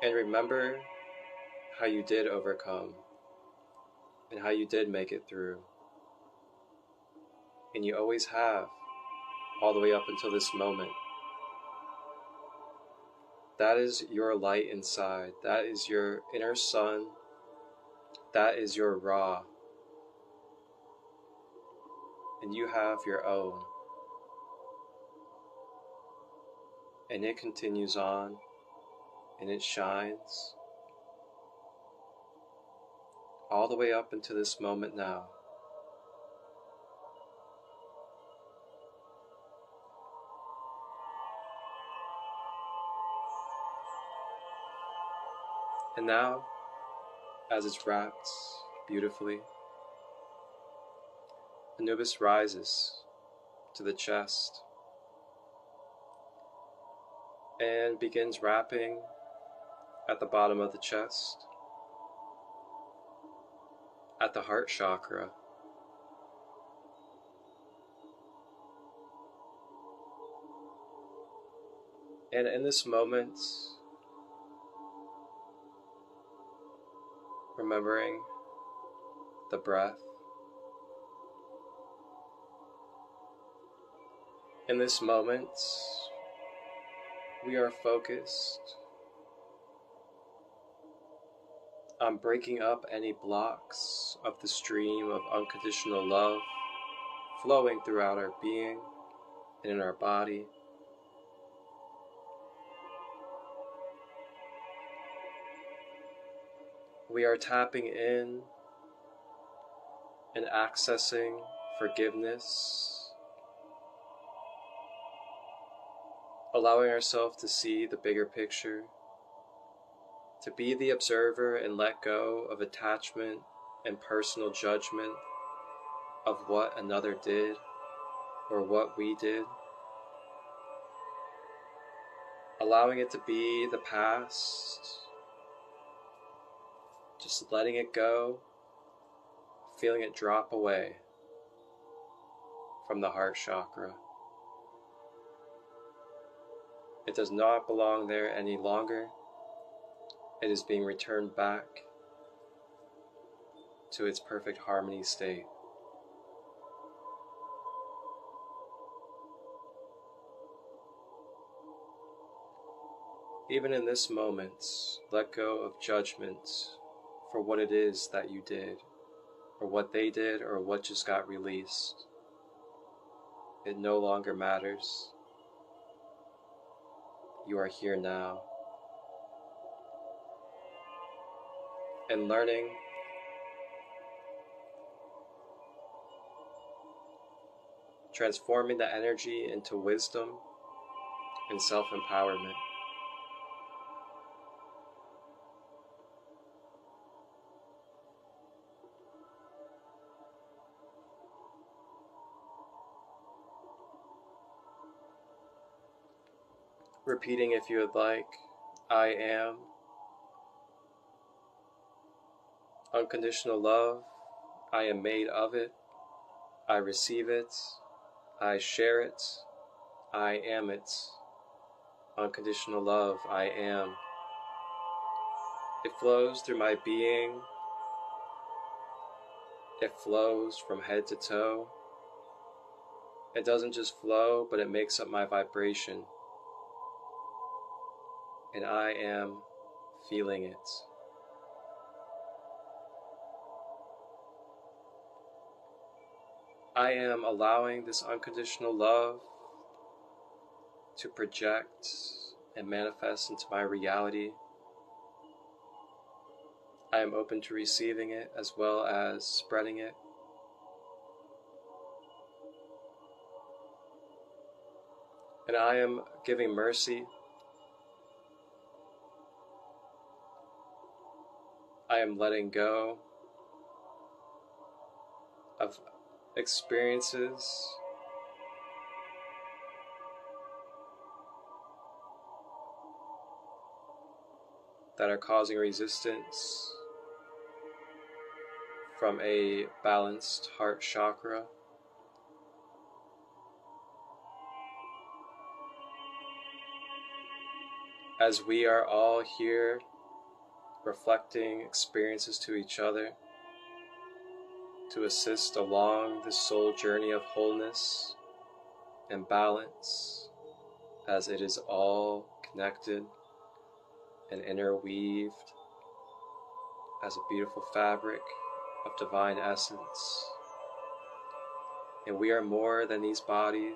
Speaker 1: And remember how you did overcome and how you did make it through. And you always have, all the way up until this moment. That is your light inside. That is your inner sun. That is your Ra. And you have your own. And it continues on, and it shines all the way up into this moment now. And now, as it's wrapped beautifully, Anubis rises to the chest and begins wrapping at the bottom of the chest, at the heart chakra. And in this moment, remembering the breath. In this moment, we are focused on breaking up any blocks of the stream of unconditional love flowing throughout our being and in our body. We are tapping in and accessing forgiveness, allowing ourselves to see the bigger picture, to be the observer and let go of attachment and personal judgment of what another did or what we did, allowing it to be the past, just letting it go, feeling it drop away from the heart chakra. It does not belong there any longer. It is being returned back to its perfect harmony state. Even in this moment, let go of judgment for what it is that you did, or what they did, or what just got released. It no longer matters. You are here now. And learning transforming the energy into wisdom and self-empowerment. Repeating, if you would like, I am unconditional love. I am made of it. I receive it. I share it. I am it. Unconditional love, I am. It flows through my being. It flows from head to toe. It doesn't just flow, but it makes up my vibration. And I am feeling it. I am allowing this unconditional love to project and manifest into my reality. I am open to receiving it as well as spreading it. And I am giving mercy I am letting go of experiences that are causing resistance from a balanced heart chakra. As we are all here reflecting experiences to each other to assist along this soul journey of wholeness and balance, as it is all connected and interweaved as a beautiful fabric of divine essence. And we are more than these bodies,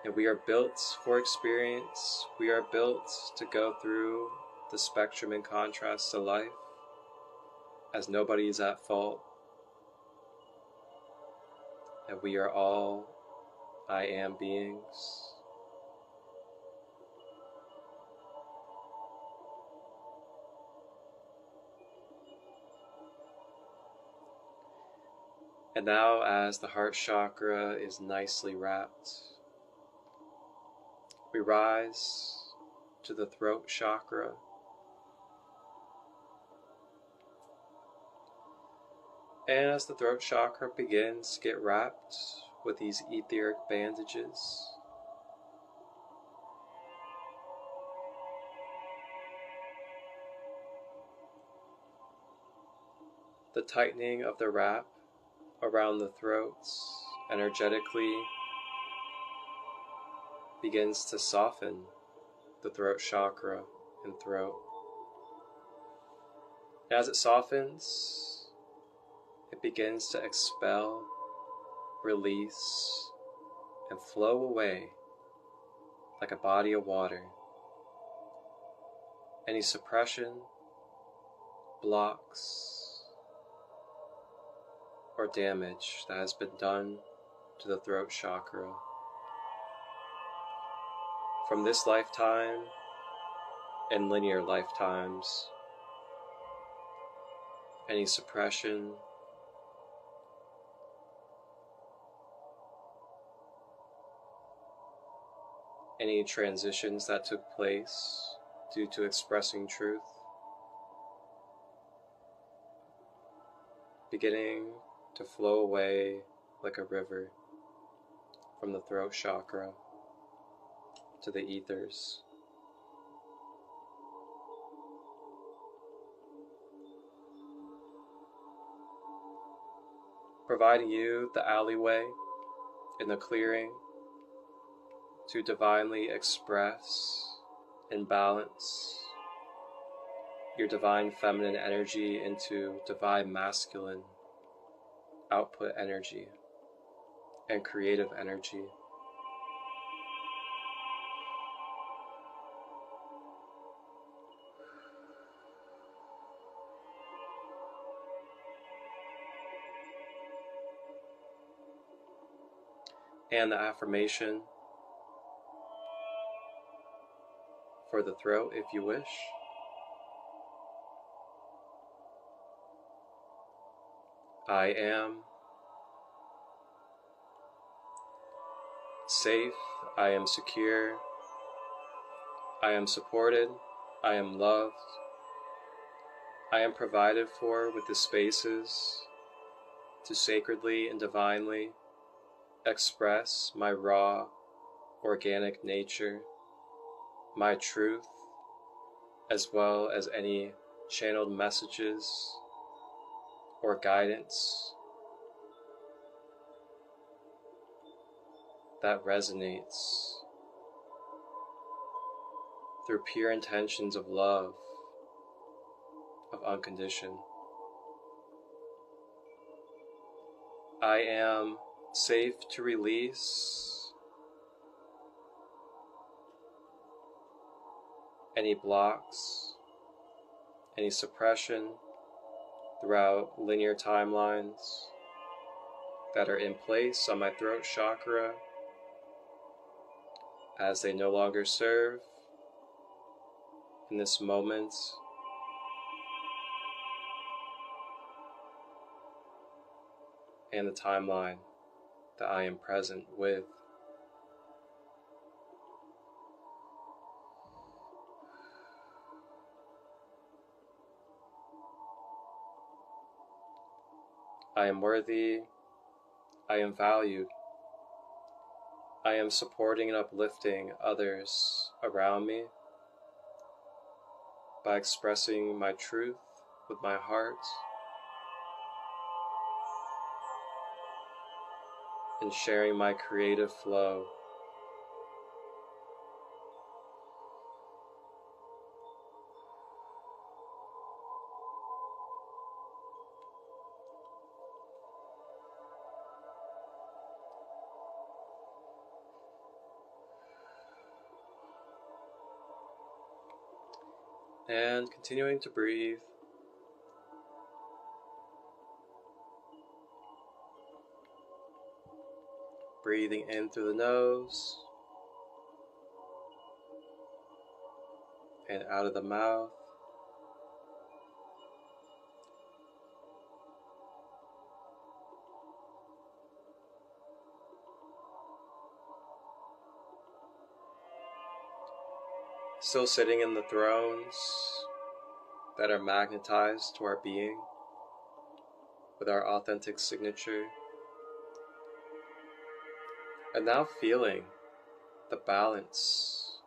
Speaker 1: and we are built for experience. We are built to go through the spectrum and contrast to life, as nobody is at fault. And we are all I am beings. And now, as the heart chakra is nicely wrapped, we rise to the throat chakra. And as the throat chakra begins to get wrapped with these etheric bandages, the tightening of the wrap around the throats energetically begins to soften the throat chakra and throat. As it softens, it begins to expel, release, and flow away like a body of water. Any suppression, blocks, or damage that has been done to the throat chakra from this lifetime and linear lifetimes. Any suppression, any transitions that took place due to expressing truth, beginning to flow away like a river from the throat chakra to the ethers. Providing you the alleyway in the clearing to divinely express and balance your divine feminine energy into divine masculine output energy and creative energy. And the affirmation for the throat, if you wish. I am safe, I am secure, I am supported, I am loved, I am provided for with the spaces to sacredly and divinely express my raw, organic nature, my truth, as well as any channeled messages or guidance that resonates through pure intentions of love, of unconditioned. I am safe to release any blocks, any suppression throughout linear timelines that are in place on my throat chakra, as they no longer serve in this moment and the timeline that I am present with. I am worthy. I am valued. I am supporting and uplifting others around me by expressing my truth with my heart and sharing my creative flow. And continuing to breathe. Breathing in through the nose and out of the mouth. Still sitting in the thrones that are magnetized to our being with our authentic signature. And now feeling the balance,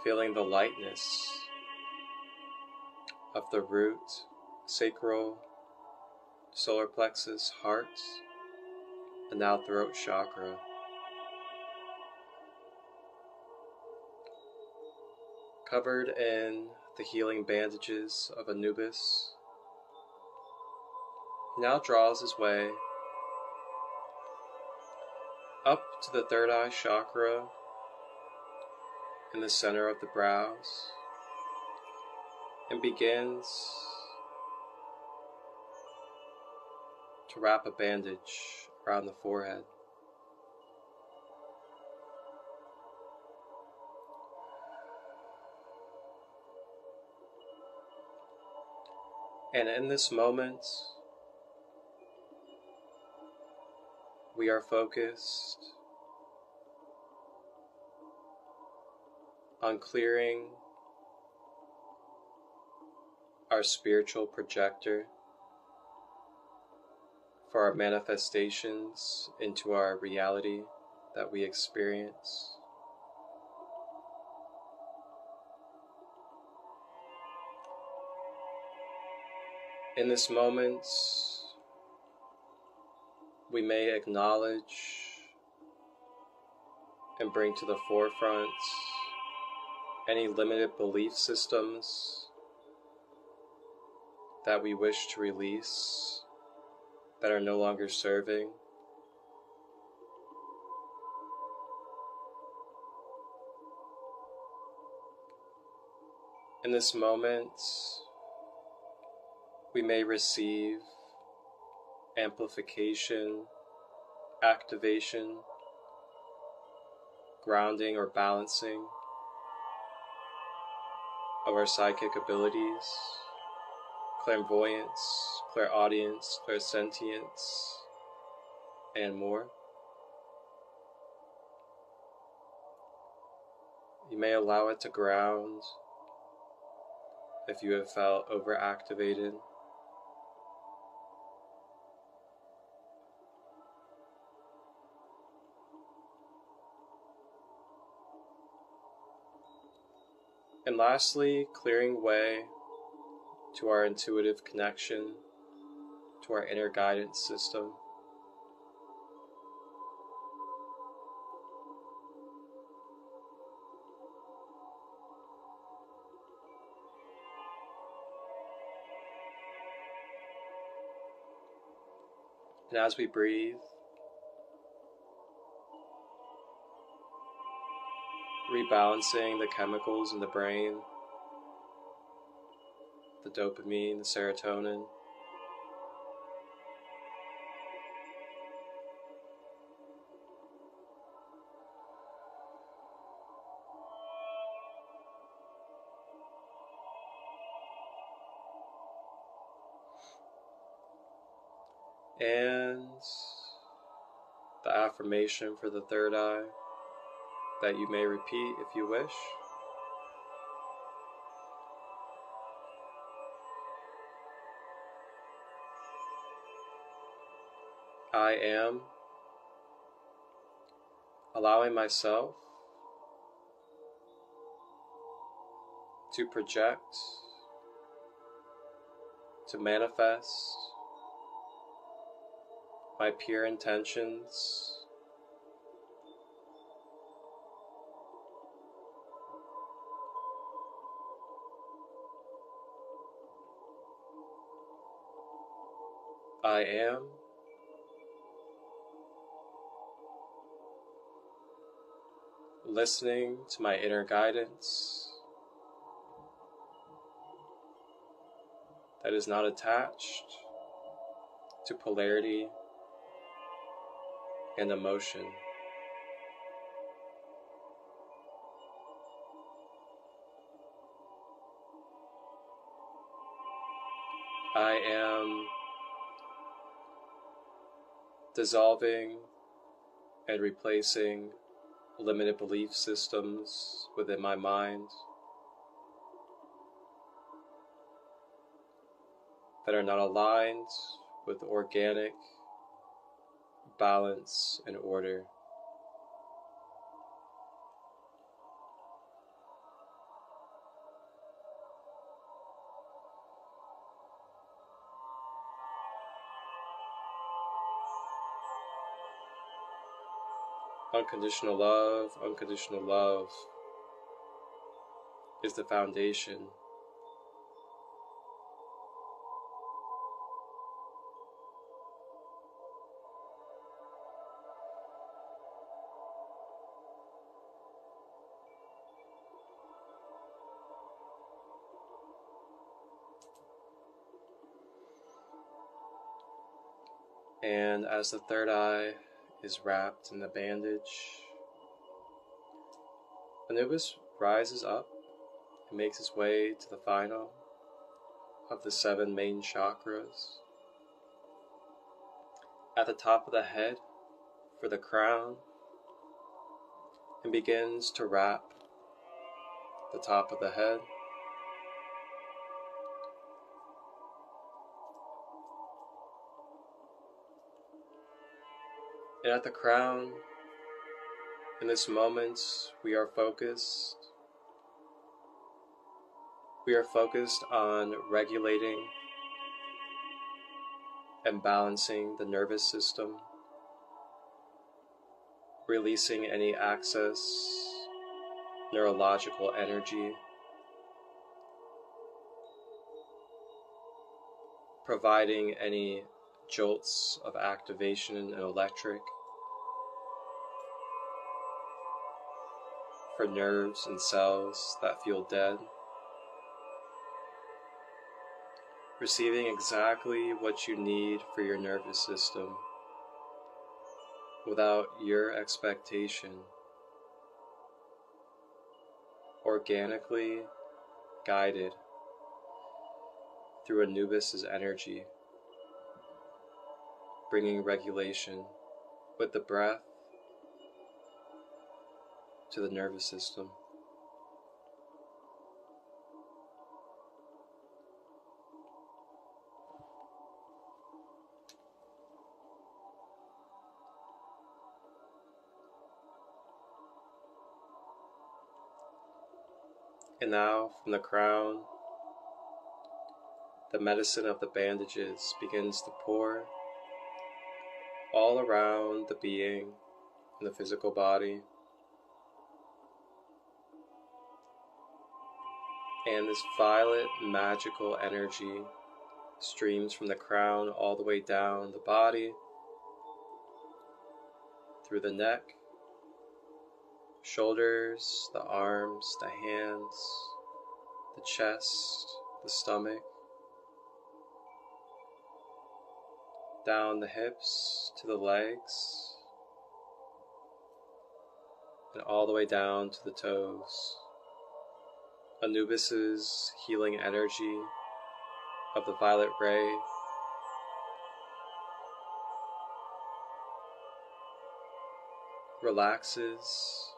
Speaker 1: feeling the lightness of the root, sacral, solar plexus, heart, and now throat chakra. Covered in the healing bandages of Anubis, he now draws his way up to the third eye chakra in the center of the brows and begins to wrap a bandage around the forehead. And in this moment, we are focused on clearing our spiritual projector for our manifestations into our reality that we experience. In this moment, we may acknowledge and bring to the forefront any limited belief systems that we wish to release that are no longer serving. In this moment, we may receive amplification, activation, grounding or balancing of our psychic abilities, clairvoyance, clairaudience, clairsentience, and more. You may allow it to ground if you have felt overactivated. And lastly, clearing way to our intuitive connection, to our inner guidance system. And as we breathe, rebalancing the chemicals in the brain, the dopamine, the serotonin. And the affirmation for the third eye that you may repeat if you wish. I am allowing myself to project, to manifest my pure intentions I am listening to my inner guidance that is not attached to polarity and emotion. I am dissolving and replacing limited belief systems within my mind that are not aligned with organic balance and order. Unconditional love is the foundation. And as the third eye is wrapped in the bandage, Anubis rises up and makes his way to the final of the 7 main chakras. At the top of the head for the crown, and begins to wrap the top of the head. And at the crown, in this moment, we are focused. We are focused on regulating and balancing the nervous system, releasing any excess neurological energy, providing any jolts of activation and electric for nerves and cells that feel dead, receiving exactly what you need for your nervous system without your expectation, organically guided through Anubis' energy, bringing regulation with the breath to the nervous system. And now, from the crown, the medicine of the bandages begins to pour all around the being in the physical body. And this violet magical energy streams from the crown all the way down the body, through the neck, shoulders, the arms, the hands, the chest, the stomach, down the hips to the legs, and all the way down to the toes. Anubis' healing energy of the violet ray relaxes,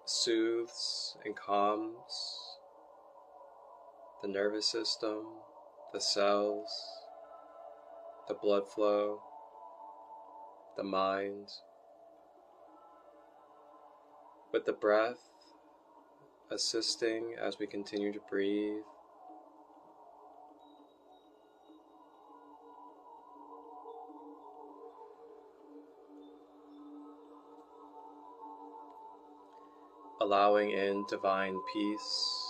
Speaker 1: soothes, and calms the nervous system, the cells, the blood flow, the mind, with the breath assisting as we continue to breathe. Allowing in divine peace,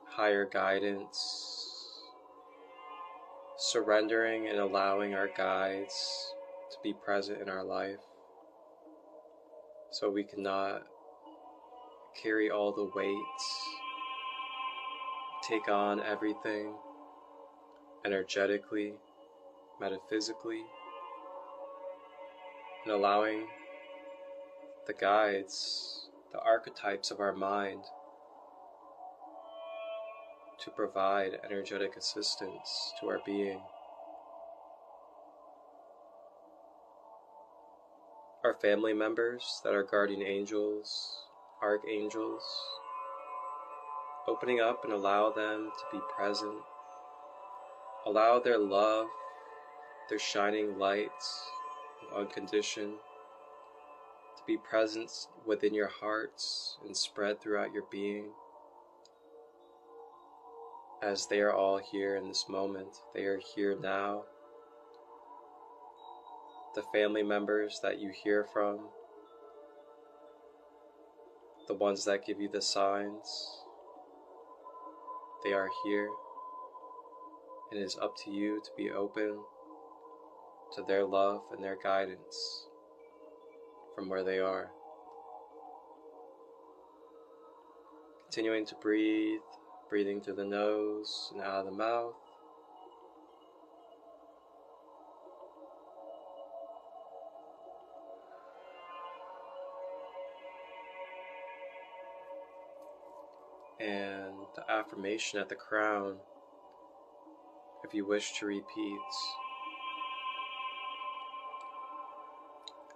Speaker 1: higher guidance, surrendering and allowing our guides to be present in our life so we cannot carry all the weights, take on everything energetically, metaphysically, and allowing the guides, the archetypes of our mind to provide energetic assistance to our being. Our family members that are guardian angels, archangels, opening up and allow them to be present. Allow their love, their shining lights of unconditioned to be present within your hearts and spread throughout your being. As they are all here in this moment, they are here now. The family members that you hear from, the ones that give you the signs, they are here, and it is up to you to be open to their love and their guidance from where they are. Continuing to breathe, breathing through the nose and out of the mouth. And the affirmation at the crown, if you wish to repeat: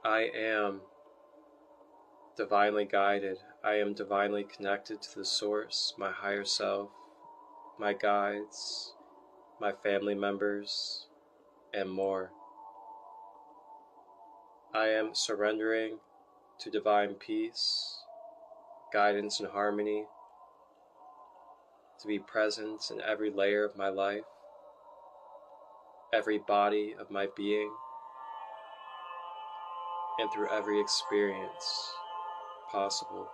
Speaker 1: I am divinely guided. I am divinely connected to the source, my higher self, my guides, my family members, and more. I am surrendering to divine peace, guidance, and harmony to be present in every layer of my life, every body of my being, and through every experience possible.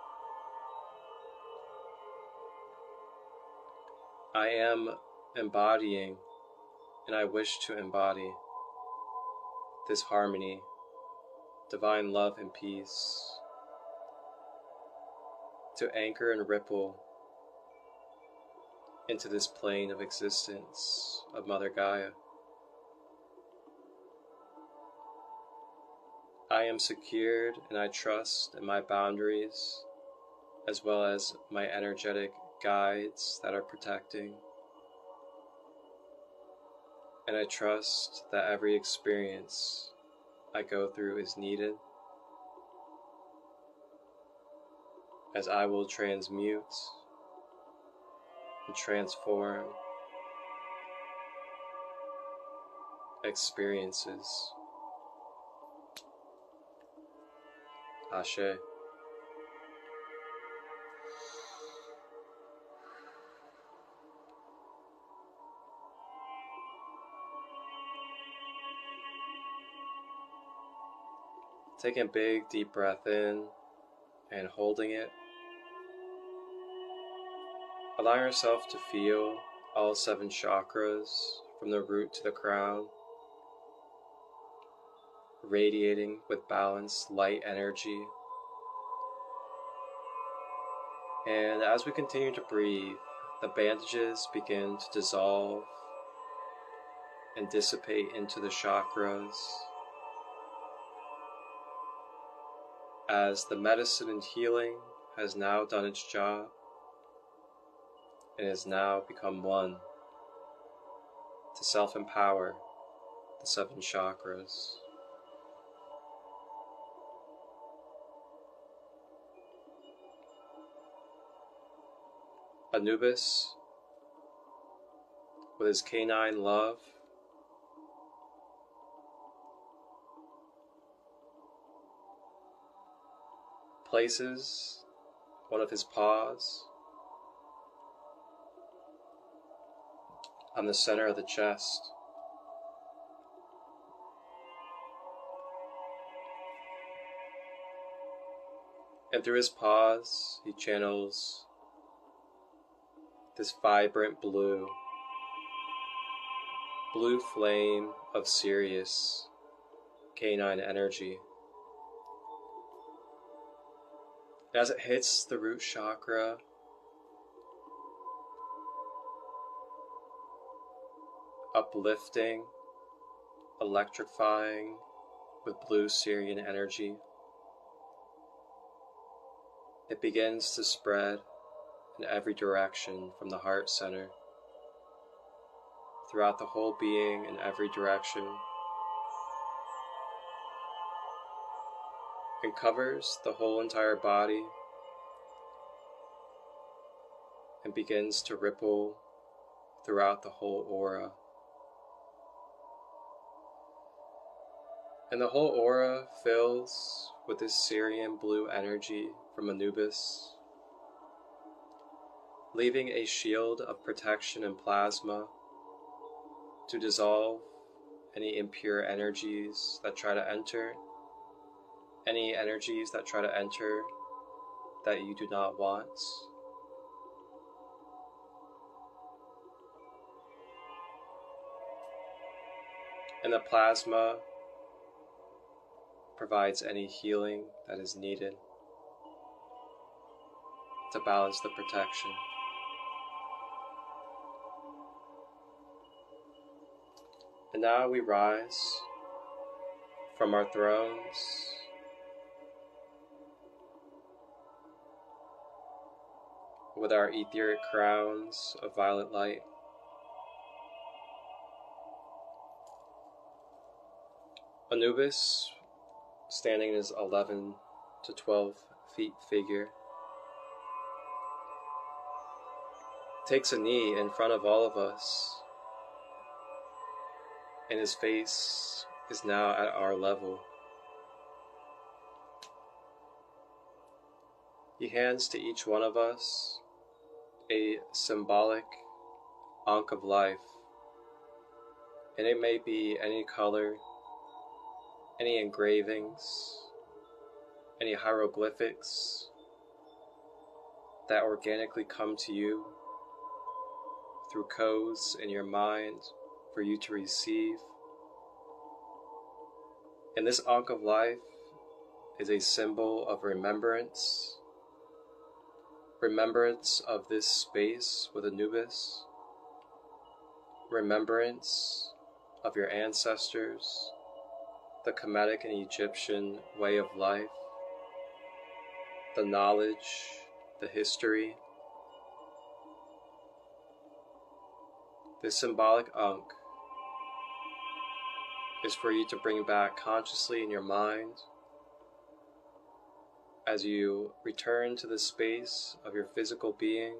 Speaker 1: I am embodying, and I wish to embody, this harmony, divine love and peace, to anchor and ripple into this plane of existence of Mother Gaia. I am secured, and I trust in my boundaries, as well as my energetic guides that are protecting. And I trust that every experience I go through is needed, as I will transmute and transform experiences. Ashe. Taking a big deep breath in and holding it. Allow yourself to feel all 7 chakras from the root to the crown, radiating with balanced light energy. And as we continue to breathe, the bandages begin to dissolve and dissipate into the chakras, as the medicine and healing has now done its job and has now become one to self-empower the the 7 chakras. Anubis, with his canine love, places one of his paws on the center of the chest. And through his paws, he channels this vibrant blue flame of Sirius canine energy. As it hits the root chakra, uplifting, electrifying with blue Sirian energy, it begins to spread in every direction from the heart center, throughout the whole being in every direction, and covers the whole entire body and begins to ripple throughout the whole aura. And the whole aura fills with this Sirian blue energy from Anubis, leaving a shield of protection and plasma to dissolve any impure energies that try to enter, any energies that try to enter that you do not want. And the plasma provides any healing that is needed to balance the protection. And now we rise from our thrones with our etheric crowns of violet light. Anubis, standing in his 11 to 12 feet figure, takes a knee in front of all of us, and his face is now at our level. He hands to each one of us a symbolic ankh of life, and it may be any color, any engravings, any hieroglyphics that organically come to you through codes in your mind for you to receive. And this ankh of life is a symbol of remembrance of this space with Anubis, remembrance of your ancestors, the Kemetic and Egyptian way of life, the knowledge, the history. This symbolic ankh is for you to bring back consciously in your mind as you return to the space of your physical being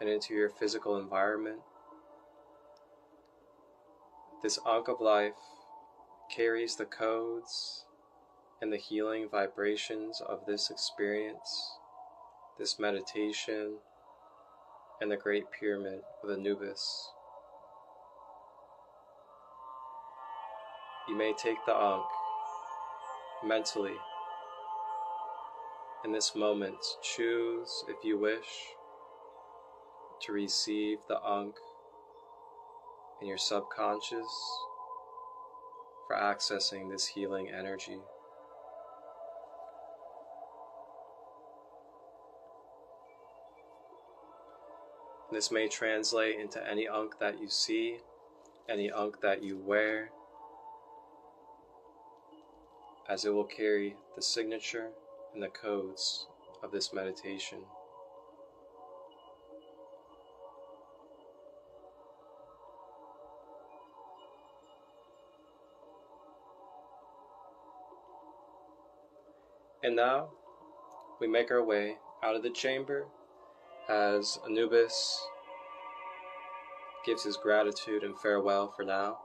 Speaker 1: and into your physical environment. This ankh of life carries the codes and the healing vibrations of this experience, this meditation, and the Great Pyramid of Anubis. You may take the ankh mentally in this moment. Choose, if you wish, to receive the ankh in your subconscious for accessing this healing energy. This may translate into any ankh that you see, any ankh that you wear, as it will carry the signature and the codes of this meditation. And now we make our way out of the chamber as Anubis gives his gratitude and farewell for now,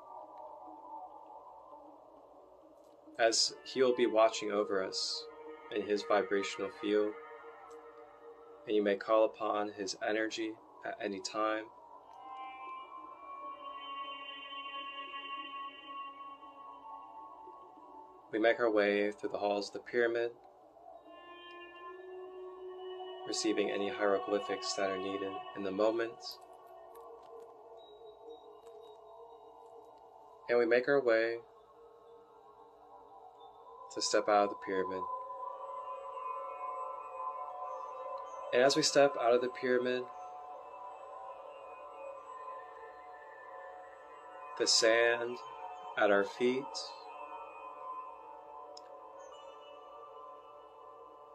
Speaker 1: as he will be watching over us in his vibrational field, and you may call upon his energy at any time. We make our way through the halls of the pyramid, receiving any hieroglyphics that are needed in the moment. And we make our way to step out of the pyramid. And as we step out of the pyramid, the sand at our feet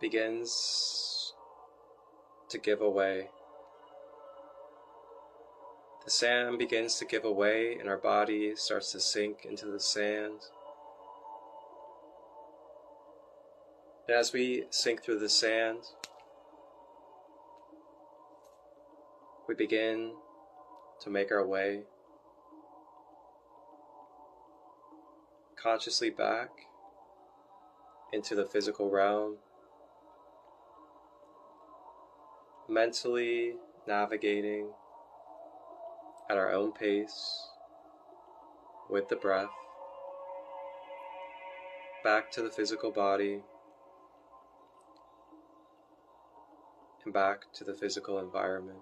Speaker 1: begins to give away. The sand begins to give away and our body starts to sink into the sand. And as we sink through the sand, we begin to make our way consciously back into the physical realm, mentally navigating at our own pace with the breath back to the physical body and back to the physical environment.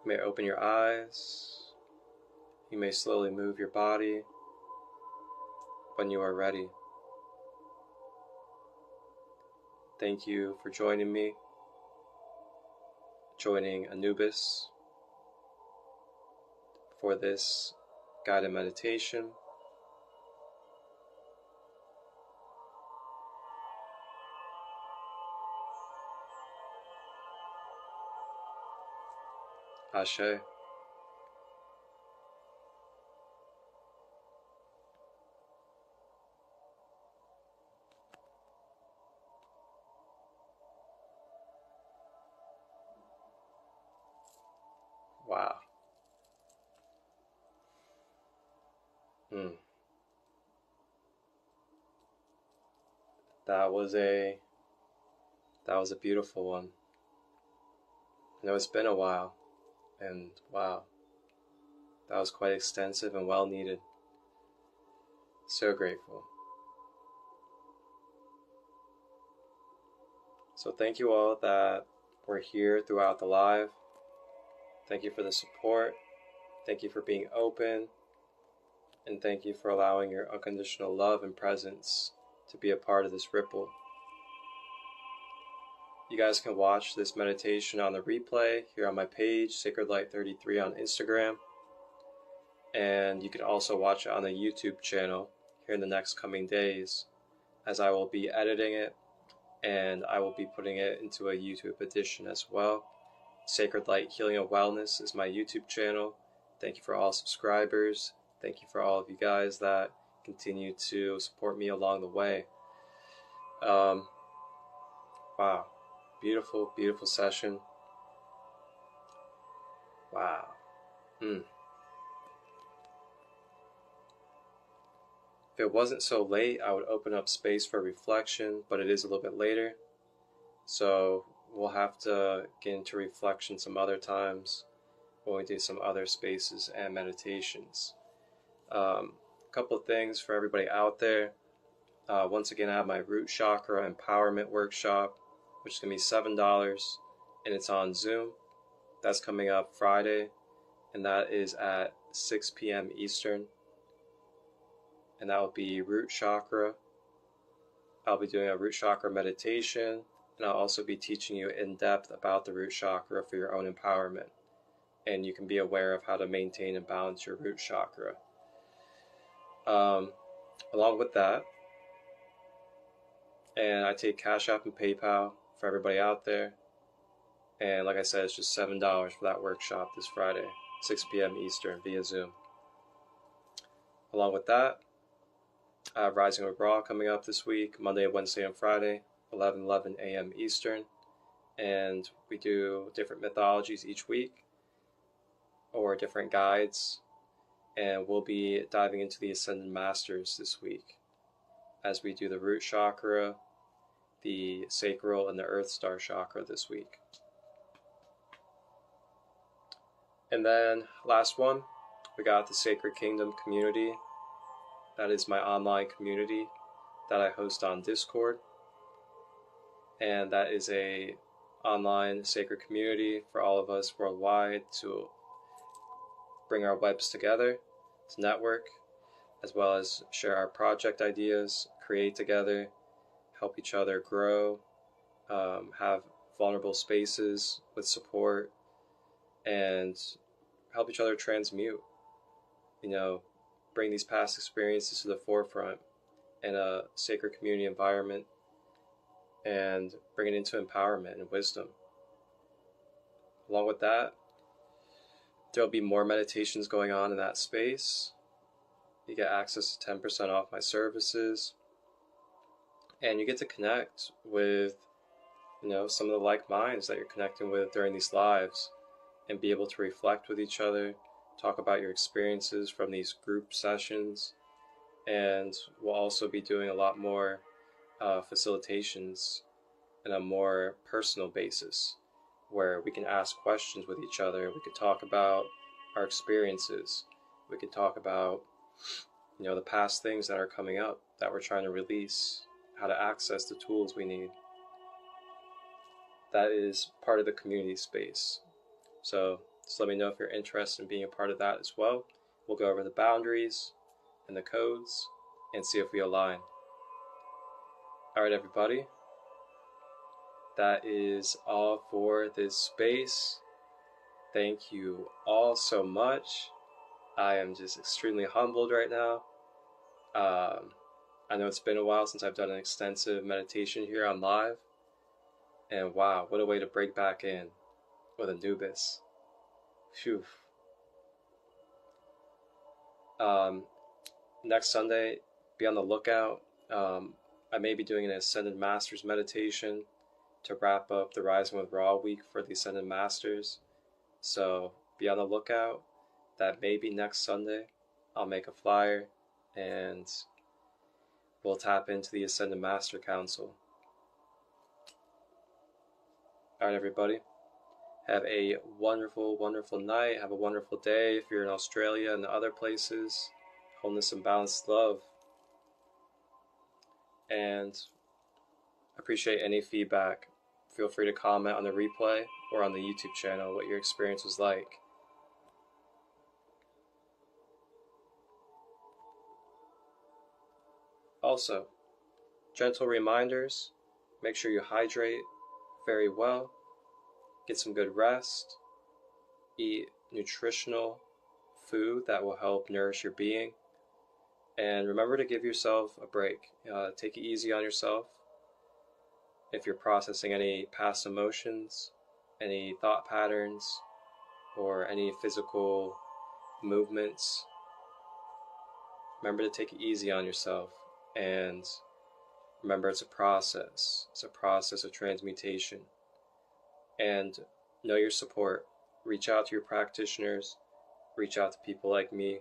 Speaker 1: You may open your eyes. You may slowly move your body when you are ready. Thank you for joining me, joining Anubis for this guided meditation. Ashe. Wow. That was a beautiful one. I know it's been a while, and wow, that was quite extensive and well needed. So grateful. So thank you all that were here throughout the live. Thank you for the support. Thank you for being open. And thank you for allowing your unconditional love and presence to be a part of this ripple. You guys can watch this meditation on the replay here on my page, SacredLight33 on Instagram. And you can also watch it on the YouTube channel here in the next coming days, as I will be editing it and I will be putting it into a YouTube edition as well. Sacred Light Healing and Wellness is my YouTube channel. Thank you for all subscribers. Thank you for all of you guys that continue to support me along the way. Wow. Beautiful, beautiful session. Wow. If it wasn't so late, I would open up space for reflection, but it is a little bit later. So we'll have to get into reflection some other times when we do some other spaces and meditations. A couple of things for everybody out there. Once again, I have my Root Chakra Empowerment Workshop, which is going to be $7, and it's on Zoom. That's coming up Friday, and that is at 6 p.m. Eastern. And that will be Root Chakra. I'll be doing a Root Chakra meditation, and I'll also be teaching you in depth about the Root Chakra for your own empowerment. And you can be aware of how to maintain and balance your Root Chakra. Along with that, and I take Cash App and PayPal for everybody out there. And like I said, it's just $7 for that workshop this Friday. 6 p.m. Eastern via Zoom. Along with that, Rising with Ra coming up this week, Monday, Wednesday, and Friday, 11 a.m. Eastern. And we do different mythologies each week, or different guides. And we'll be diving into the Ascended Masters this week, as we do the root chakra, the sacral, and the Earth Star chakra this week. And then last one, we got the Sacred Kingdom community. That is my online community that I host on Discord. And that is a online sacred community for all of us worldwide to bring our webs together, to network, as well as share our project ideas, create together, help each other grow, have vulnerable spaces with support, and help each other transmute. Bring these past experiences to the forefront in a sacred community environment and bring it into empowerment and wisdom. Along with that, there'll be more meditations going on in that space. You get access to 10% off my services, and you get to connect with some of the like minds that you're connecting with during these lives, and be able to reflect with each other, talk about your experiences from these group sessions. And we'll also be doing a lot more facilitations in a more personal basis, where we can ask questions with each other. We could talk about our experiences. We could talk about the past things that are coming up that we're trying to release, how to access the tools we need. That is part of the community space. So just let me know if you're interested in being a part of that as well. We'll go over the boundaries and the codes and see if we align. All right, everybody. That is all for this space. Thank you all so much. I am just extremely humbled right now. I know it's been a while since I've done an extensive meditation here on live. And wow, what a way to break back in with Anubis. Phew. Next Sunday, be on the lookout. I may be doing an Ascended Masters meditation to wrap up the Rising with Ra week for the Ascended Masters. So be on the lookout. That may be next Sunday. I'll make a flyer and we'll tap into the Ascended Master Council. Alright, everybody. Have a wonderful, wonderful night. Have a wonderful day if you're in Australia and other places. Wholeness and balanced love. And appreciate any feedback. Feel free to comment on the replay or on the YouTube channel what your experience was like. Also, gentle reminders. Make sure you hydrate very well. Get some good rest. Eat nutritional food that will help nourish your being. And remember to give yourself a break. Take it easy on yourself. If you're processing any past emotions, any thought patterns, or any physical movements, remember to take it easy on yourself. And remember, it's a process. It's a process of transmutation. And know your support. Reach out to your practitioners. Reach out to people like me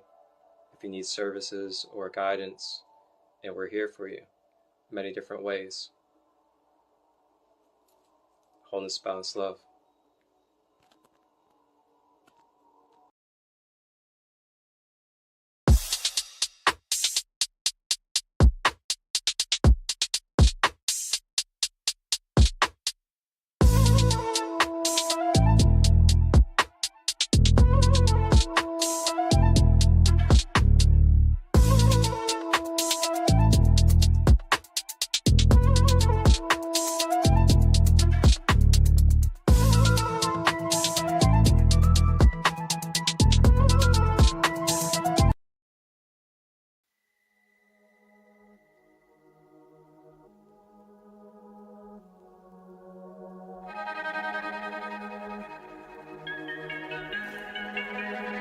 Speaker 1: if you need services or guidance. And we're here for you. Many different ways. Wholeness, balance, love.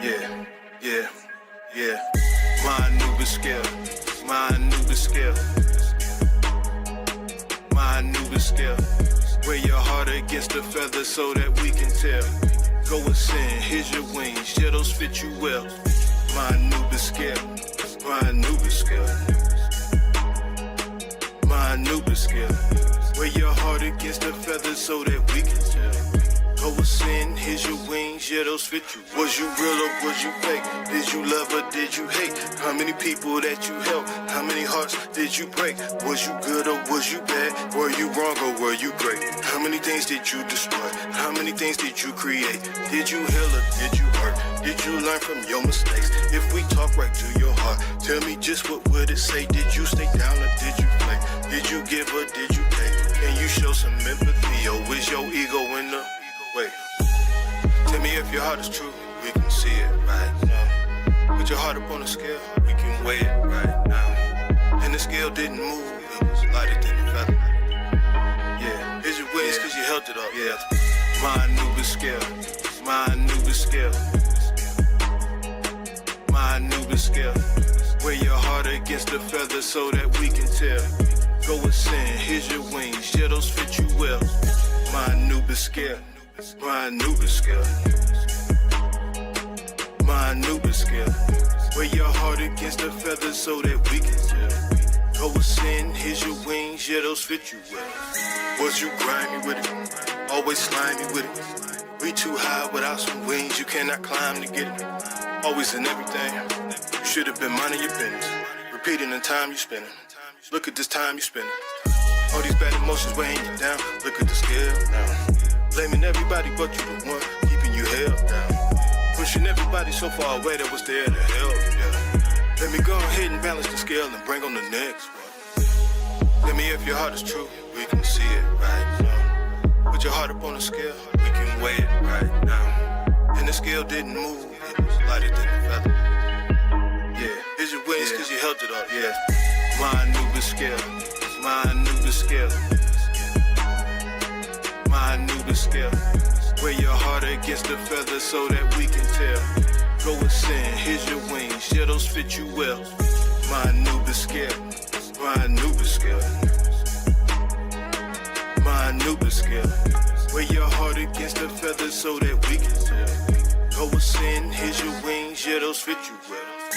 Speaker 2: Yeah, yeah, yeah. My Anubis scale, my Anubis scale, my Anubis scale. Wear your heart against the feather so that we can tell. Go ascend, here's your wings, yeah, those fit you well. My Anubis scale, my Anubis scale, my Anubis scale. Wear your heart against the feather so that we can tell. Go ascend, here's your wings, yeah, those fit you. Was you real or was you fake? Did you love or did you hate? How many people that you helped? How many hearts did you break? Was you good or was you bad? Were you wrong or were you great? How many things did you destroy? How many things did you create? Did you heal or did you hurt? Did you learn from your mistakes? If we talk right to your heart, tell me just what would it say? Did you stay down or did you flake? Did you give or did you take? Can you show some empathy or is your ego in the way? Tell me if your heart is true, we can see it right now. Put your heart up on the scale, we can weigh it right now. And the scale didn't move, it was lighter than the feather. Yeah, here's your wings cause you held it up. Yeah, my Anubis scale, my Anubis scale, my Anubis scale. Wear your heart against the feather so that we can tell. Go ascend, here's your wings, yeah, those fit you well. My Anubis scale, my Anubis scale, my Anubis scale. Wear your heart against the feather so that we can tell. Go ascend, here's your wings, yeah, those fit you well. Was you grimy with it? Always slimy with it? We too high without some wings, you cannot climb to get it. Always in everything, you should have been minding your business. Repeating the time you spending. Look at this time you spending. All these bad emotions weighing you down. Look at the scale now. Blaming everybody but you the one keeping you held down. Pushing everybody so far away that was there to help, yeah. Let me go ahead and balance the scale and bring on the next one. Tell me if your heart is true, we can see it right now. Put your heart up on the scale, we can weigh it right now. And the scale didn't move, it was lighter than the feather. Yeah, here's your wings cause you held it up, yeah. My Anubis scale, my Anubis scale, my Anubis scale. Wear your heart against the feather so that we can tell. Go ascend, here's your wings, yeah, those fit you well. My Anubis scale, my Anubis scale, my Anubis scale. Wear your heart against the feather so that we can tell. Go ascend, here's your wings, yeah, those fit you well.